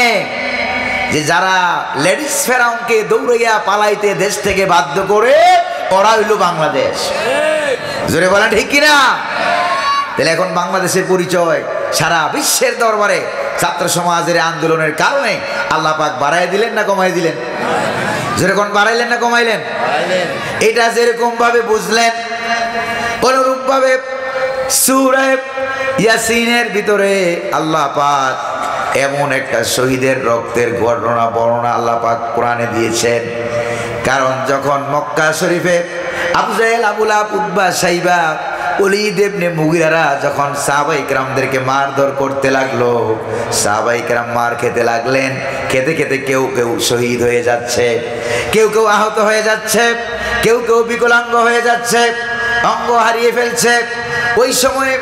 যে যারা লেডিস ফেরাউনকে দৌড়াইয়া পালাইতে দেশ থেকে বাধ্য করে ওরা হইল বাংলাদেশ। জোরে বলেন ঠিক কিনা? তাহলে এখন বাংলাদেশের পরিচয় সারা বিশ্বের দরবারে ছাত্র সমাজের আন্দোলনের কারণে আল্লাহ পাক বাড়াই দিলেন না কমাই দিলেন? যেরকম বাড়াইলেন না কমাইলেন? এটা যেরকম ভাবে বুঝলেন অনুরূপ ভাবে সূরা ইয়াসিনের ভিতরে আল্লাহ পাক এমন একটা শহীদের রক্তের বর্ণনা আল্লাহ পাক কোরআনে দিয়েছেন। কারণ যখন মক্কা শরীফে আবু জাহেল, আবু লাহাব, উতবা, সাইবা, ওলীদ ইবনে মুগীরা যখন সাহাবায়ে কেরামদেরকে মারধর করতে লাগলো, সাহাবায়ে কেরাম মার খেতে লাগলেন। খেতে খেতে কেউ কেউ শহীদ হয়ে যাচ্ছে, কেউ কেউ আহত হয়ে যাচ্ছে, কেউ কেউ বিকলাঙ্গ হয়ে যাচ্ছে, অঙ্গ হারিয়ে ফেলছে। ওই সময়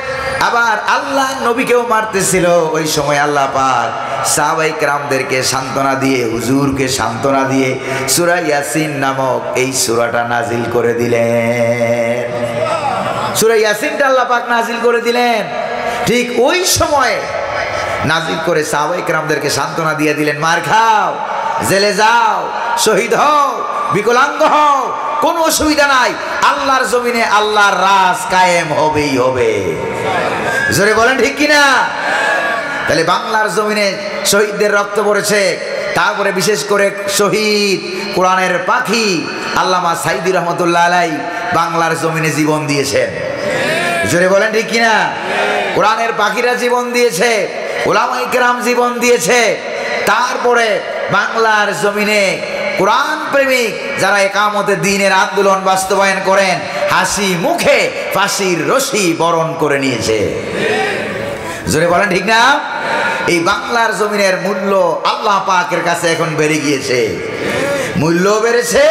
আবার আল্লাহ নবীকেও মারতেছিল। ওই সময় আল্লাহ পাক সাহাবায়ে কেরামদেরকে সান্ত্বনা দিয়ে, হুজুরকে সান্ত্বনা দিয়ে সূরা ইয়াসিন নামক এই সূরাটা নাজিল করে দিলেন। সূরা ইয়াসিনটা আল্লাহ পাক নাজিল করে দিলেন। ঠিক ওই সময় নাজিল করে সাহাবায়ে কেরামদেরকে সান্ত্বনা দিয়ে দিলেন, মার খাও, জেলে যাও, শহীদ হও, বিকলাঙ্গ হও, কোনো অসুবিধা নাই, আল্লাহর জমিনে আল্লাহর রাজ কায়েম হবেই হবে। জোরে বলেন ঠিক কিনা? তাহলে বাংলার জমিনে শহীদদের রক্ত পড়েছে। তারপরে বিশেষ করে শহীদ কোরআনের পাখি আল্লামা সাইদি রহমতুল্লাহ আলাইহি বাংলার জমিনে জীবন দিয়েছেন। জোরে বলেন ঠিক কিনা? কোরআনের পাখিরা জীবন দিয়েছে, উলামায়ে কেরাম জীবন দিয়েছে। তারপরে বাংলার জমিনে কোরআন প্রেমিক যারা একামতে দ্বীনের আন্দোলন বাস্তবায়ন করেন, হাসি মুখে ফাঁসির রশি বরণ করে নিয়েছে। জোরে বলেন ঠিক না? এই বাংলার জমিনের মূল্য আল্লাহ পাকের কাছে এখন বেড়ে গিয়েছে, মূল্য বেড়েছে,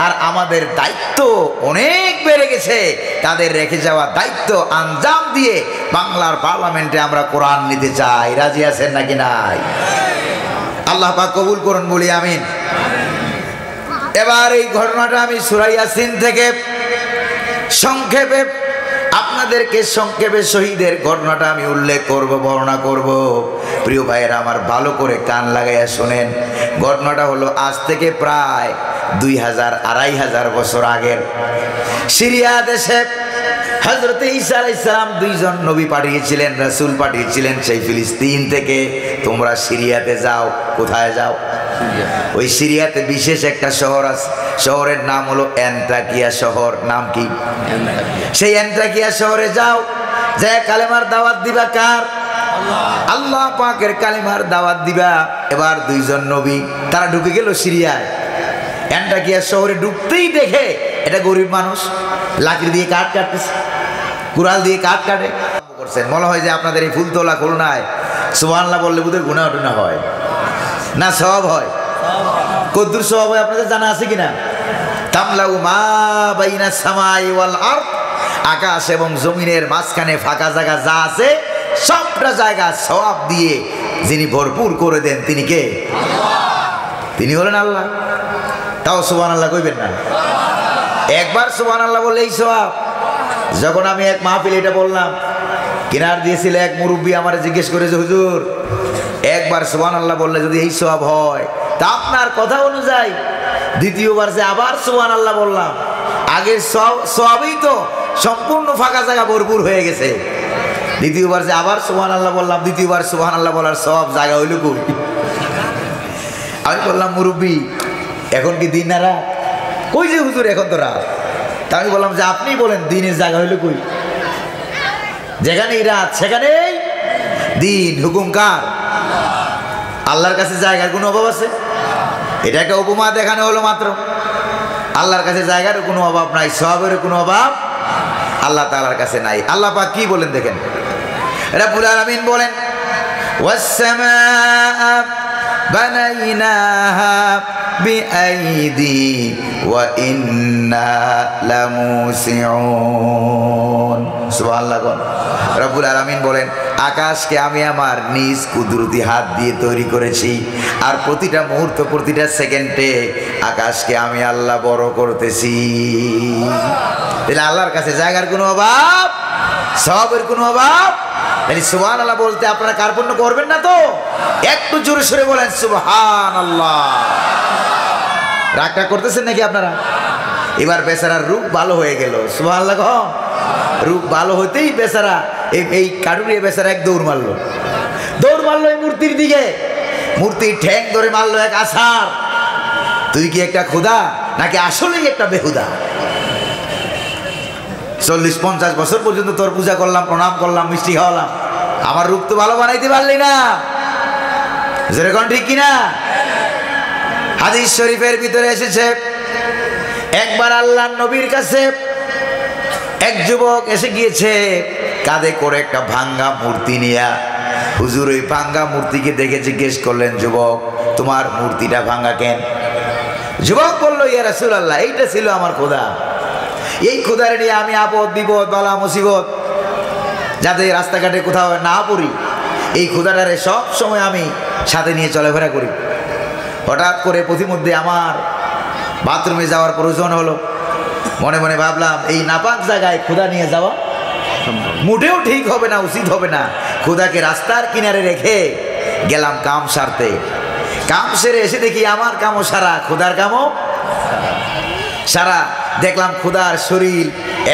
আর আমাদের দায়িত্ব অনেক বেড়ে গেছে। তাদের রেখে যাওয়া দায়িত্ব আঞ্জাম দিয়ে বাংলার পার্লামেন্টে আমরা কোরআন নিতে চাই। রাজি আছেন নাকি নাই? আল্লাহ পাক কবুল করুন, বলি আমিন। এবার এই ঘটনাটা আমি সূরা ইয়াসিন থেকে সংক্ষেপে আপনাদেরকে সংক্ষেপে শহীদের ঘটনাটা আমি উল্লেখ করব, বর্ণনা করব। প্রিয় ভাইয়েরা আমার, ভালো করে কান লাগাইয়া শোনেন। ঘটনাটা হলো আজ থেকে প্রায় 2000-2500 বছর আগের সিরিয়া দেশে হযরত ঈসা আলাইহিস সালাম দুইজন নবী পাঠিয়েছিলেন, রাসূল পাঠিয়েছিলেন সেই ফিলিস্তিন থেকে তোমরা সিরিয়াতে যাও। কোথায় যাও? ওই সিরিয়াতে বিশেষ একটা শহর আছে, শহরের নাম হলো অ্যান্তাকিয়া শহর। নাম কি? সেই অ্যান্তাকিয়া শহরে যাও, যে কালেমার দাওয়াত দিবা। কার? আল্লাহ পাকের কালেমার দাওয়াত দিবা। এবার দুইজন নবী তারা ঢুকে গেল সিরিয়ায়। অ্যান্টাকিয়া শহরে ঢুকতেই দেখে এটা গরিব মানুষ লাকড়ি দিয়ে কাঠ কাটতেছে, কুড়াল দিয়ে কাঠ কাটে করছেন। মনে হয় যে আপনাদের এই ফুলতলা খুলনায় সুবহানাল্লাহ বললে বুধের গুনাহ টুনা হয় না, সওয়াব হয়। কদ্দুর সওয়াব হয় আপনাদের জানা আছে কিনা? তামলাউ মা বাইনা সামাই ওয়াল আরদ, আকাশ এবং জমিনের মাঝখানে ফাঁকা জায়গা যা আছে সবটা জায়গা সওয়াব দিয়ে যিনি ভরপুর করে দেন তিনি কে? তিনি হলেন আল্লাহ। তাও সুবহানাল্লাহ কইবেন না? একবার সুবহানাল্লাহ বললে এই সওয়াব। যখন আমি এক মাহফিলে এটা বললাম, কিনার দিয়েছিল এক মুরব্বী আমার জিজ্ঞেস করেছে, হুজুর একবার সুবহানাল্লাহ বললে যদি এই সওয়াব হয়, তা আপনার কথা অনুযায়ী দ্বিতীয়বার যে আবার সুবহানাল্লাহ বললাম, আগের সওয়াবই তো সম্পূর্ণ ফাঁকা জায়গা ভরপুর হয়ে গেছে। দ্বিতীয়বার যে আবার সুবহানাল্লাহ বললাম, দ্বিতীয়বার সুবহানাল্লাহ বলার সওয়াব জায়গা হইল কই? আমি বললাম, মুরব্বী এখন কি দিন না রাত? কই যে হুজুর এখন তো রাত। তা আমি বললাম যে আপনি বলেন দিনের জায়গা হইল কই? যেখানেই রাত সেখানেই দিন। হুকুম কার? আল্লাহর কাছে জায়গার কোনো অভাব আছে? এটা একটা উপমা দেখানো হলো মাত্র। আল্লাহর কাছে জায়গার কোনো অভাব নাই, সওয়াবের কোনো অভাব আল্লাহ তাআলার কাছে নাই। আল্লাহ পাক কি বলেন দেখেন, রব্বুল আলামিন বলেন, ওয়াস-সামাআ বানাইনাহা বিআইদি ওয়া ইন্না লামুসিউন। সুবহানাল্লাহ। রব্বুল আলামিন বলেন, আকাশকে আমি আমার নিজ কুদরতি হাত দিয়ে তৈরি করেছি, আর প্রতিটা মুহূর্ত প্রতিটা সেকেন্ডে আকাশকে আমি আল্লাহ বড় করতেছি। তাহলে আল্লাহর কাছে জায়গার কোনো অভাব, সওয়াবের কোনো অভাব। তাহলে সুবহানাল্লাহ বলতে আপনারা কার্পণ্য করবেন না তো? একটু জোরে সরে বলেন সুবহানাল্লাহ। রাগটা করতেছেন নাকি আপনারা? এবার বেচারার রূপ ভালো হয়ে গেল। সুবহানাল্লাহ। রূপ ভালো হতেই বেচারা এই কাটুরিয়া বেচারা এক দৌড় মারলো এই মূর্তির দিকে। মূর্তির ঠ্যাং ধরে মারলো এক আছাড়। তুই কি একটা খোদা নাকি আসলেই একটা বেহুদা? 40-50 বছর পর্যন্ত তোর পূজা করলাম, প্রণাম করলাম, মিষ্টি খাওয়ালাম, আমার রূপ তো ভালো বানাইতে পারলি না। যেরকম ঠিক কিনা? হাদিস শরীফের ভিতরে এসেছে, একবার আল্লাহর নবীর কাছে এক যুবক এসে গিয়েছে, কাঁধে করে একটা ভাঙ্গা মূর্তি নিয়া। হুজুর ওই ভাঙ্গা মূর্তিকে দেখে জিজ্ঞেস করলেন, যুবক তোমার মূর্তিটা ভাঙ্গা কেন? যুবক বলল, ইয়া রাসূলুল্লাহ, এইটা ছিল আমার খোদা। এই খোদারে নিয়ে আমি আপদ বিপদ বালা মুসিবত যাতে রাস্তাঘাটে কোথাও না পড়ি, এই খোদাটারে সব সময় আমি সাথে নিয়ে চলাফেরা করি। হঠাৎ করে পথিমধ্যে আমার বাথরুমে যাওয়ার প্রয়োজন হলো। মনে মনে ভাবলাম, এই নাপাক জায়গায় খোদা নিয়ে যাওয়া মোটেও ঠিক হবে না, উচিত হবে না। খোদাকে রাস্তার কিনারে রেখে গেলাম কাম সারতে। কাম সেরে এসে দেখি আমার কামও সারা, খোদার কামও সারা। দেখলাম খোদার শরীর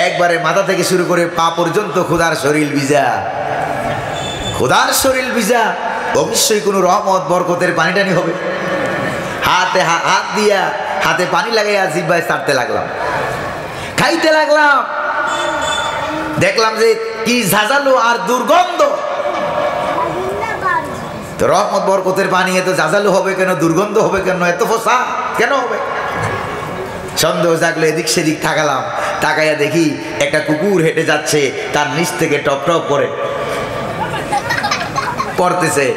একবারে মাথা থেকে শুরু করে পা পর্যন্ত খোদার শরীর ভিজা। খোদার শরীর ভিজা, অবশ্যই কোনো রহমত বরকতের পানি টানি হবে। হাতে হাত দিয়া হাতে পানি লাগাইয়া জিহ্বায় চাটতে লাগলাম, খাইতে লাগলাম। দেখলাম যে কি ঝাঁঝালো আর দুর্গন্ধ। তো রহমত বরকতের পানি এত ঝাঁঝালো হবে কেন, দুর্গন্ধ হবে কেন, এত ফসা কেন হবে? সন্দেহ জাগলো, এদিক সেদিক তাকালাম। তাকাইয়া দেখি একটা কুকুর হেঁটে যাচ্ছে, তার নিচ থেকে টপ টপ করে পড়তেছে।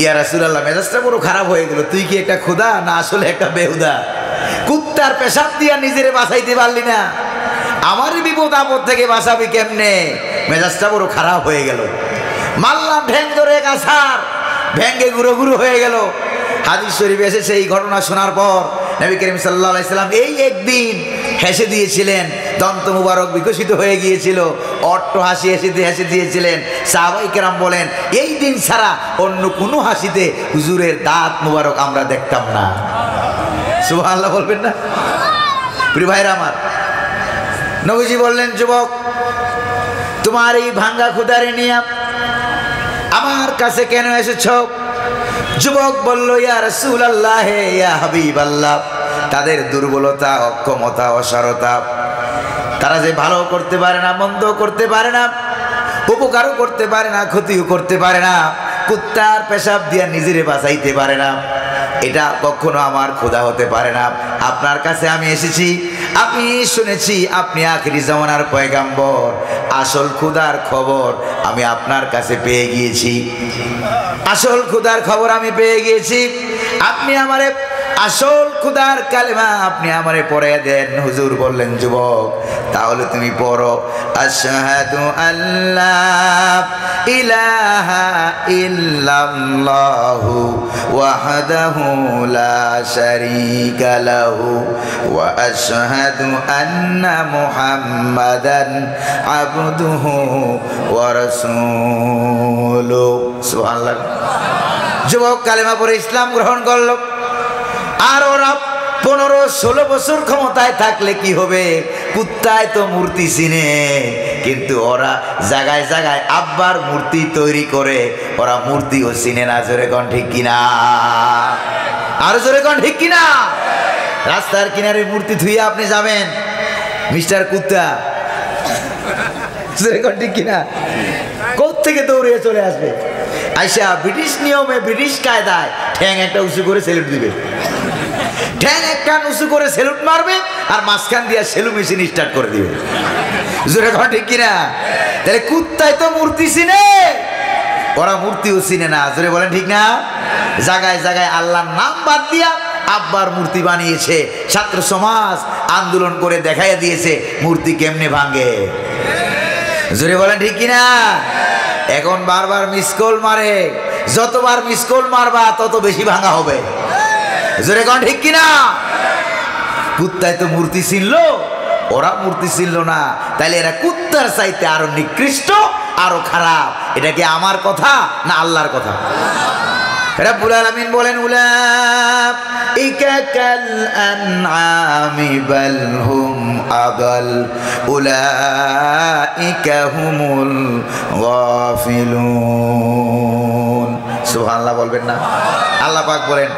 ইয়া রাসূলুল্লাহ, মেজাজটা বড় খারাপ হয়ে গেল। তুই কি একটা খোদা না আসলে একটা বেহুদা? কুত্তার পেশাব দিয়া নিজেরে বাঁচাইতে পারলি না, আমারই বিপদ আপদ থেকে বাঁচাবি কেমনে? মেজাজটা বড় খারাপ হয়ে গেল। মারলাম ঠ্যাং ধরে এক আছাড়, ভেঙ্গে গুঁড়ো গুঁড়ো হয়ে গেল। হাদিস শরীফে এসেছে, এই ঘটনা শোনার পর নবী করিম সাল্লাল্লাহু আলাইহি সাল্লাম এই একদিন হেসে দিয়েছিলেন, দন্ত মুবারক বিকশিত হয়ে গিয়েছিল, অট্ট হাসি হেসে দিয়েছিলেন। সাহাবায়ে কেরাম বলেন, এই দিন ছাড়া অন্য কোনো হাসিতে হুজুরের দাঁত মুবারক আমরা দেখতাম না। সুবহানাল্লাহ বলবেন না? প্রিয় ভাইরা আমার, নবীজি বললেন, যুবক তোমার এই ভাঙ্গা খোদারে নিয়ে আমার কাছে কেন এসেছো? যুবক বলল, ইয়া রাসূলুল্লাহ, ইয়া হাবিবাল্লাহ, তাদের দুর্বলতা, অক্ষমতা, অসারতা, তারা যে ভালো করতে পারে না, মন্দ করতে পারে না, উপকারও করতে পারে না, ক্ষতিও করতে পারে না, কুত্তার পেশাব দিয়া নিজেরে বাঁচাইতে পারে না, এটা কখনো আমার খোদা হতে পারে না। আপনার কাছে আমি এসেছি, আমি শুনেছি আপনি আখিরি জামানার পয়গাম্বর, আসল খোদার খবর আমি আপনার কাছে পেয়ে গিয়েছি, আসল খোদার খবর আমি পেয়ে গিয়েছি। আপনি আমারে আসল খোদার কালেমা আপনি আমারে পড়ে দেন। হুজুর বললেন, যুবক তাহলে তুমি পড়ো, আশহাদু আল্লা ইলাহা ইল্লাল্লাহু ওয়াহদাহু লা শারীকা লাহু ওয়া আশহাদু আন্না মুহাম্মাদান আবদুহু ওয়া রাসূলুহু। সুবহানাল্লাহ। যুবক কালেমা পড়ে ইসলাম গ্রহণ করলো। আর ওরা 15-16 বছর ক্ষমতায় থাকলে কি হবে? কুত্তায় তো মূর্তি চিনে, কিন্তু ওরা জায়গায় জায়গায় আব্বার মূর্তি তৈরি করে, ওরা মূর্তিও চিনে না। জোরে কোন ঠিক কিনা? আর জোরে কোন ঠিক কিনা? রাস্তার কিনারে মূর্তি ধুইয়া আপনি যাবেন, মিস্টার কুত্তা, জোরে কোন ঠিক কিনা? কোত্থেকে দৌড়িয়ে চলে আসবে, আইসা ব্রিটিশ নিয়মে ব্রিটিশ কায়দায় ঠ্যাং একটা উঁচু করে সেলুট দিবে, ঠ্যাং একটা উঁচু করে সেলুট মারবে, আর মাঝখান দিয়ে সেলু মেশিন স্টার্ট করে দিবে। জোরে কথা ঠিক কিনা? তাহলে কুত্তায় তো মূর্তি চিনে, ওরা মূর্তিও চিনে না। জোরে বলেন ঠিক না? জায়গায় জায়গায় আল্লাহর নাম বাদ দিয়া আব্বার মূর্তি বানিয়েছে। ছাত্র সমাজ আন্দোলন করে দেখাইয়া দিয়েছে মূর্তি কেমনে ভাঙে। জোরে বলেন ঠিক কিনা? এখন বারবার মিসকল মারে, যতবার মিসকল মারবা তত বেশি ভাঙা হবে। জোরে কোন ঠিক কিনা? কুত্তায় তো মূর্তি চিনলো, ওরা মূর্তি চিনলো না, তাইলে এরা কুত্তার চাইতে আরো নিকৃষ্ট, আরো খারাপ। এটা কি আমার কথা না আল্লাহর কথা? রব্বুল আলামিন বলেন, উলাইকা কাল আনআমি বাল হুম আদাল উলাইকা হুমুল গাফিলুন। সুবহানাল্লাহ বলবেন না? আল্লাহ পাক বলেন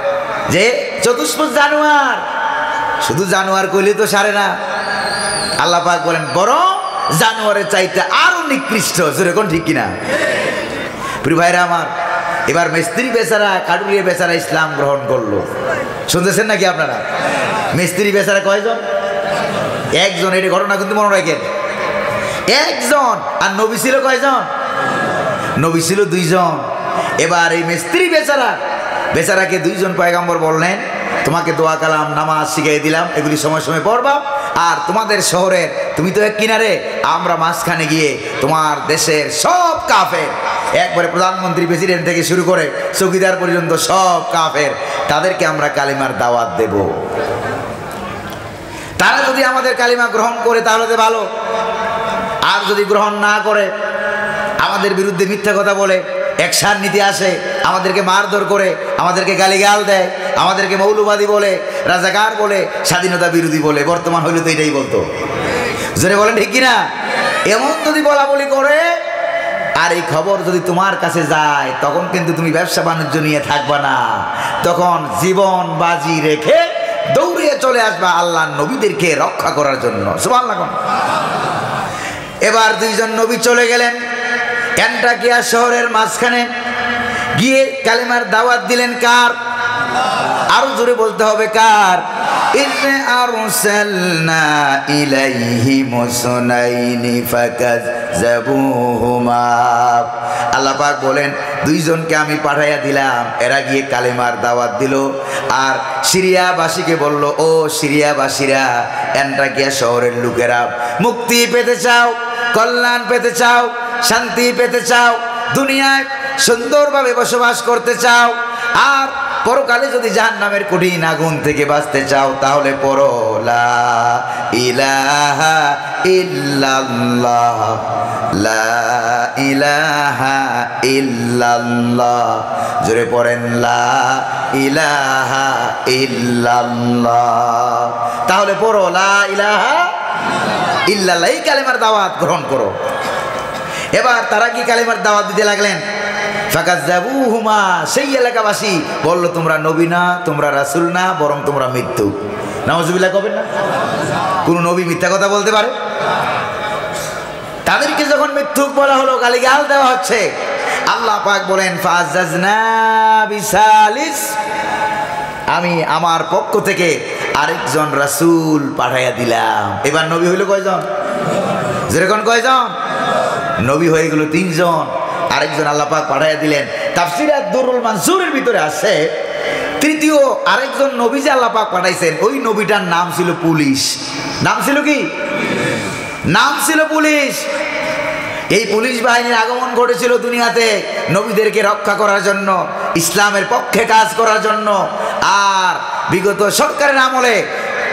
যে চতুষ্পদ জানোয়ার, শুধু জানোয়ার কইলে তো সারে না। আল্লাহ পাক বলেন বরং জানোয়ারের চাইতে আরো নিকৃষ্ট। জোরে কোন ঠিক কিনা? প্রিয় ভাইরা আমার, এবার মিস্ত্রি বেচারা, কাঠুরিয়া বেচারা ইসলাম গ্রহণ করলো। শুনতেছেন নাকি আপনারা? মিস্ত্রি বেচারা কয়জন? একজন। এটি ঘটনা কিন্তু মনে রাখেন, একজন। আর নবী ছিল কয়জন? নবী ছিল 2 জন। এবার এই মিস্ত্রি বেচারাকে 2 জন পয়গম্বর বললেন, তোমাকে দোয়া কালাম নামাজ শিখিয়ে দিলাম, এগুলি সময় সময় পড়বা। আর তোমাদের শহরের, তুমি তো এক কিনারে, আমরা মাঝখানে গিয়ে তোমার দেশের সব কাফের, একবারে প্রধানমন্ত্রী প্রেসিডেন্ট থেকে শুরু করে চৌকিদার পর্যন্ত সব কাফের, তাদেরকে আমরা কালিমার দাওয়াত দেব। তারা যদি আমাদের কালিমা গ্রহণ করে তাহলে তো ভালো, আর যদি গ্রহণ না করে, আমাদের বিরুদ্ধে মিথ্যা কথা বলে, অ্যাকশন নিতে আসে, আমাদেরকে মারধর করে, আমাদেরকে গালিগাল দেয়, আমাদেরকে মৌলবাদী বলে, রাজাকার বলে, স্বাধীনতা বিরোধী বলে, বর্তমান হইলে তো এটাই বলতো। জোরে বলেন ঠিক কিনা? এমন যদি বলা বলি করে, আর এই খবর যদি তোমার কাছে যায়, তখন কিন্তু তুমি ব্যবসা বাণিজ্য নিয়ে থাকবা না, তখন জীবন বাজি রেখে দৌড়িয়ে চলে আসবা আল্লাহ নবীদেরকে রক্ষা করার জন্য। সুবহানাল্লাহ। এবার 2 জন নবী চলে গেলেন অ্যান্টাকিয়া শহরের মাঝখানে গিয়ে কালিমার দাওয়াত দিলেন। কার? আরো জোরে বলতে হবে, কার? ইন্না আরসালনা ইলাইহিম মুসনাইনি ফাকাযাবুহুমা। আল্লাহ পাক বলেন 2 জনকে আমি পাঠাইয়া দিলাম, এরা গিয়ে কালিমার দাওয়াত দিল। আর সিরিয়াবাসীকে বলল, ও সিরিয়াবাসীরা, অ্যান্টাকিয়া শহরের লোকেরা, মুক্তি পেতে চাও, কল্যাণ পেতে চাও, শান্তি পেতে চাও, দুনিয়ায় সুন্দরভাবে বসবাস করতে চাও, আর পরকালে যদি জাহান্নামের কঠিন আগুন থেকে বাঁচতে চাও, তাহলে পড়ো লা ইলাহা ইল্লাল্লাহ, লা ইলাহা ইল্লাল্লাহ। জোরে পড়েন, লা ইলাহা ইল্লাল্লাহ। তাহলে পড়ো লা ইলাহা ইল্লাল্লাহ, এই কালিমার দাওয়াত গ্রহণ করো। এবার তারা কি কালিমার দাওয়াত দিতে লাগলেন? ফাকাযাবুহুমা, সেই এলাকাবাসী বলল, তোমরা নবী না, তোমরা রাসূল না, বরং তোমরা মৃত্যু। নাউযুবিল্লাহ কবেন না? কোন নবী মিথ্যা কথা বলতে পারে? তাদেরকে যখন মৃত্যু বলা হলো, গালিগাল দেওয়া হচ্ছে, আল্লাহ পাক বলেন ফাযাজনা বিসালিস, আমি আমার পক্ষ থেকে আরেকজন রাসূল পাঠাইয়া দিলাম। এবার নবী হইল কয়জন? যেরকম কয়জন? নবী হয়ে গেল 3 জন, আরেকজন আল্লাহ পাক পাঠাইয়া দিলেন। তাফসীরে দুরুল মানসুরের ভিতরে আছে তৃতীয় আরেকজন নবী যে আল্লাহ পাক পাঠাইছেন, ওই নবীটার নাম ছিল পুলিশ। নাম ছিল কি? নাম ছিল পুলিশ। এই পুলিশ বাহিনীর আগমন ঘটেছিল দুনিয়াতে নবীদেরকে রক্ষা করার জন্য, ইসলামের পক্ষে কাজ করার জন্য। আর বিগত সরকারের আমলে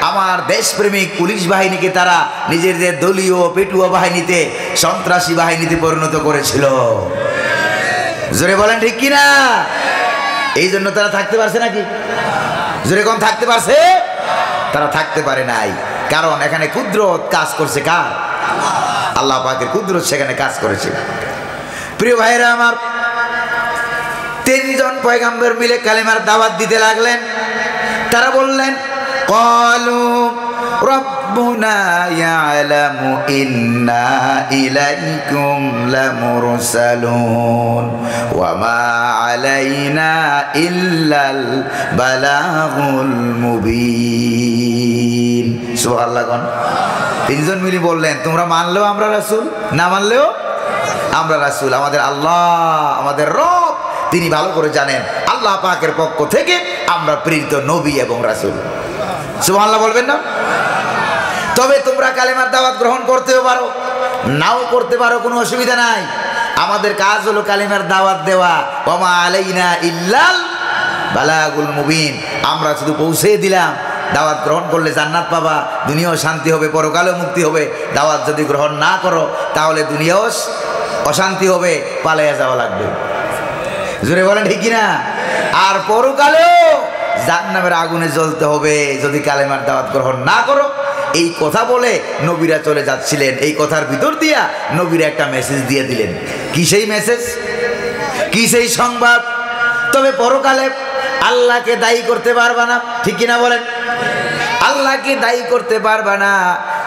আমার দেশপ্রেমিক পুলিশ বাহিনীকে তারা নিজেদের দলীয় পেটুয়া বাহিনীতে, সন্ত্রাসী বাহিনীতে পরিণত করেছিল। জোরে বলেন ঠিক কিনা? এই জন্য তারা থাকতে পারছে নাকি? জোরে কোন থাকতে পারছে? তারা থাকতে পারে নাই, কারণ এখানে কুদরত কাজ করছে কার? আল্লাহ পাকের কুদরত সেখানে কাজ করেছে। প্রিয় ভাইরা আমার, 3 জন পয়গম্বর মিলে কালেমার দাওয়াত দিতে লাগলেন। তারা বললেন, ক্বালু রাব্বুনা ইয়ালামু ইন্না ইলাইকুম লামুরসালুন ওয়া মা আলাইনা ইল্লাল বালাগুল মুবিন। সুবহানাল্লাহ। 3 জন মিলে বললেন, তোমরা মানলেও আমরা রাসূল, না মানলেও আমরা রাসূল। আমাদের আল্লাহ, আমাদের রব, তিনি ভালো করে জানেন আল্লাহ পাকের পক্ষ থেকে আমরা প্রেরিত নবী এবং রাসূল। সুবহানাল্লাহ বলবেন না? তবে তোমরা কালেমার দাওয়াত গ্রহণ করতেও পারো, নাও করতে পারো, কোনো অসুবিধা নাই। আমাদের কাজ হলো কালেমার দাওয়াত দেওয়া। ওয়া মা আলাইনা ইল্লাল বালাগুল মুবিন। আমরা শুধু পৌঁছে দিলাম। দাওয়াত গ্রহণ করলে জান্নাত পাবা, দুনিয়াও শান্তি হবে, পরকালেও মুক্তি হবে। দাওয়াত যদি গ্রহণ না করো তাহলে দুনিয়াও অশান্তি হবে, পালাইয়া যাওয়া লাগবে। জোরে বলেন ঠিক কিনা? আর পরকালেও জাহান্নামের আগুনে জ্বলতে হবে যদি কালেমার দাওয়াত গ্রহণ না করো। এই কথা বলে নবীরা চলে যাচ্ছিলেন। এই কথার ভিতর দিয়া নবীরা একটা মেসেজ দিয়ে দিলেন। কি সেই মেসেজ? কি সেই সংবাদ? তবে পরকালে আল্লাহকে দায়ী করতে পারবা না, ঠিক কিনা বলেন? আল্লাহকে দায়ী করতে পারবা না,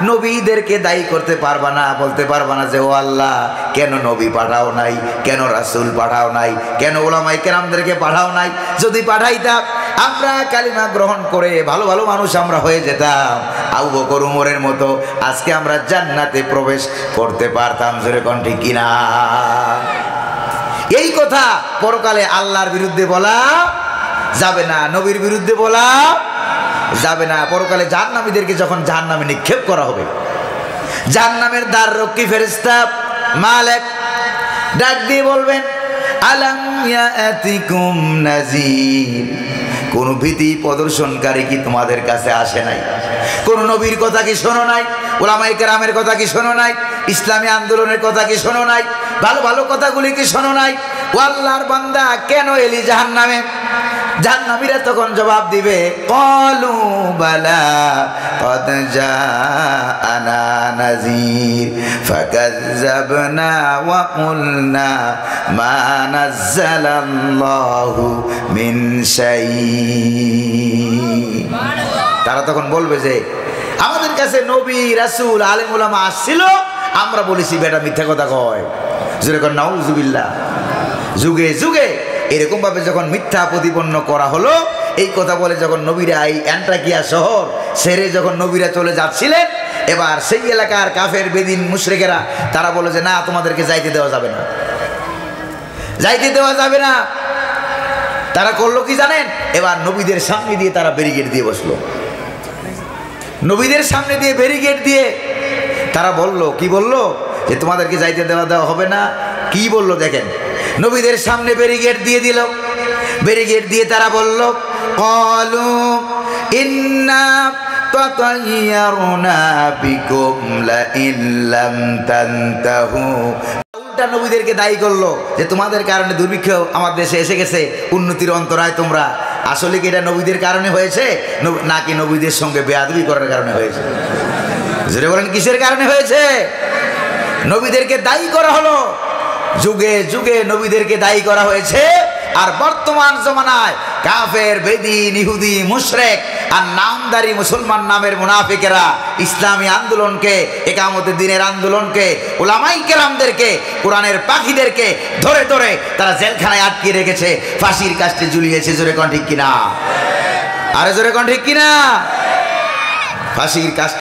নবীদেরকে দায়ী করতে পারবা না, বলতে পারবা না যে ও আল্লাহ কেন নবী পাঠাও নাই, কেন রাসূল পাঠাও নাই, কেন উলামায়ে কেরামদেরকে পাঠাও নাই। যদি পাঠাইতাম আমরা কালিমা গ্রহণ করে ভালো ভালো মানুষ আমরা হয়ে যেতাম, আবু বকর উমরের মতো আজকে আমরা জান্নাতে প্রবেশ করতে পারতাম। জোরে কোন ঠিক কিনা? এই কথা পরকালে আল্লাহর বিরুদ্ধে বলা যাবে না, নবীর বিরুদ্ধে বলা যাবে না। পরকালে জাহান্নামীদেরকে যখন জাহান্নামে নিক্ষেপ করা হবে, জাহান্নামের দ্বার রক্ষী ফেরেশতা মালিক ডাক দিয়ে বলবেন, আলাম ইয়াতিকুম নাযীর। কোন ভীতি প্রদর্শনকারী কি তোমাদের কাছে আসে নাই? কোন নবীর কথা কি শোনো নাই? উলামায়ে কেরামের কথা কি শোনো নাই? ইসলামী আন্দোলনের কথা কি শোনো নাই? ভালো ভালো কথাগুলি কি শোনো নাই? ও আল্লাহর বান্দা কেন এলি জাহান্নামে? জাহান্নামীরা তখন জবাব দিবে, ক্বালু বালা ক্বাদ জাআনা নাযীর ফাকাযযাবনা ওয়া কুলনা মা নাযালাল্লাহু মিন শাই। তারা তখন বলবে যে আমাদের কাছে নবী রাসূল আলেম উলামা আসছিল, আমরা বলেছি বেটা মিথ্যা কথা কয়। যেরকম নাউজুবিল্লাহ। যুগে যুগে এরকম ভাবে যখন মিথ্যা প্রতিপন্ন করা হলো, এই কথা বলে যখন নবীরা এই অ্যান্টাকিয়া শহর ছেড়ে যখন নবীরা চলে যাচ্ছিলেন, এবার সেই এলাকার কাফের বেদিন মুশরিকেরা তারা বলে যে না, তোমাদেরকে যাইতে দেওয়া যাবে না, যাইতে দেওয়া যাবে না। তারা করলো কি জানেন? এবার নবীদের সামনে দিয়ে তারা ব্যারিকেড দিয়ে বসলো। নবীদের সামনে দিয়ে ব্যারিকেড দিয়ে তারা বলল, কি বলল? যে তোমাদেরকে যাইতে দেওয়া হবে না। কি বলল দেখেন, নবীদের সামনে ব্যারিকেড দিয়ে দিল। ব্যারিকেড দিয়ে তারা বলল, ক্বালু ইন্না তাতায়্যারনা বিকুম লা ইল্লাম তানতাহু। উল্টা নবীদেরকে দায়ী করলো যে তোমাদের কারণে দুর্ভিক্ষ আমার দেশে এসে গেছে, উন্নতির অন্তরায় তোমরা। আসলে কি এটা নবীদের কারণে হয়েছে নাকি নবীদের সঙ্গে বেয়াদবি করার কারণে হয়েছে? জোরে বলেন, কিসের কারণে হয়েছে? নবীদেরকে দায়ী করা হলো। যুগে যুগে নবীদেরকে দায়ী করা হয়েছে। আর বর্তমান জমানায় কাফের বেদিন ইহুদি মুশরিক আর নামদারি মুসলমান নামের মুনাফিকেরা ইসলামী আন্দোলনকে, ইকামতের দ্বীনের আন্দোলনকে, উলামায়ে কেরামদেরকে, কোরআনের পাখিদেরকে ধরে ধরে তারা জেলখানায় আটকে রেখেছে, ফাঁসির কাস্টে ঝুলিয়েছে। জোরে কোন ঠিক কিনা? আরে জোরে কোন ঠিক কিনা? ফাঁসির কাজ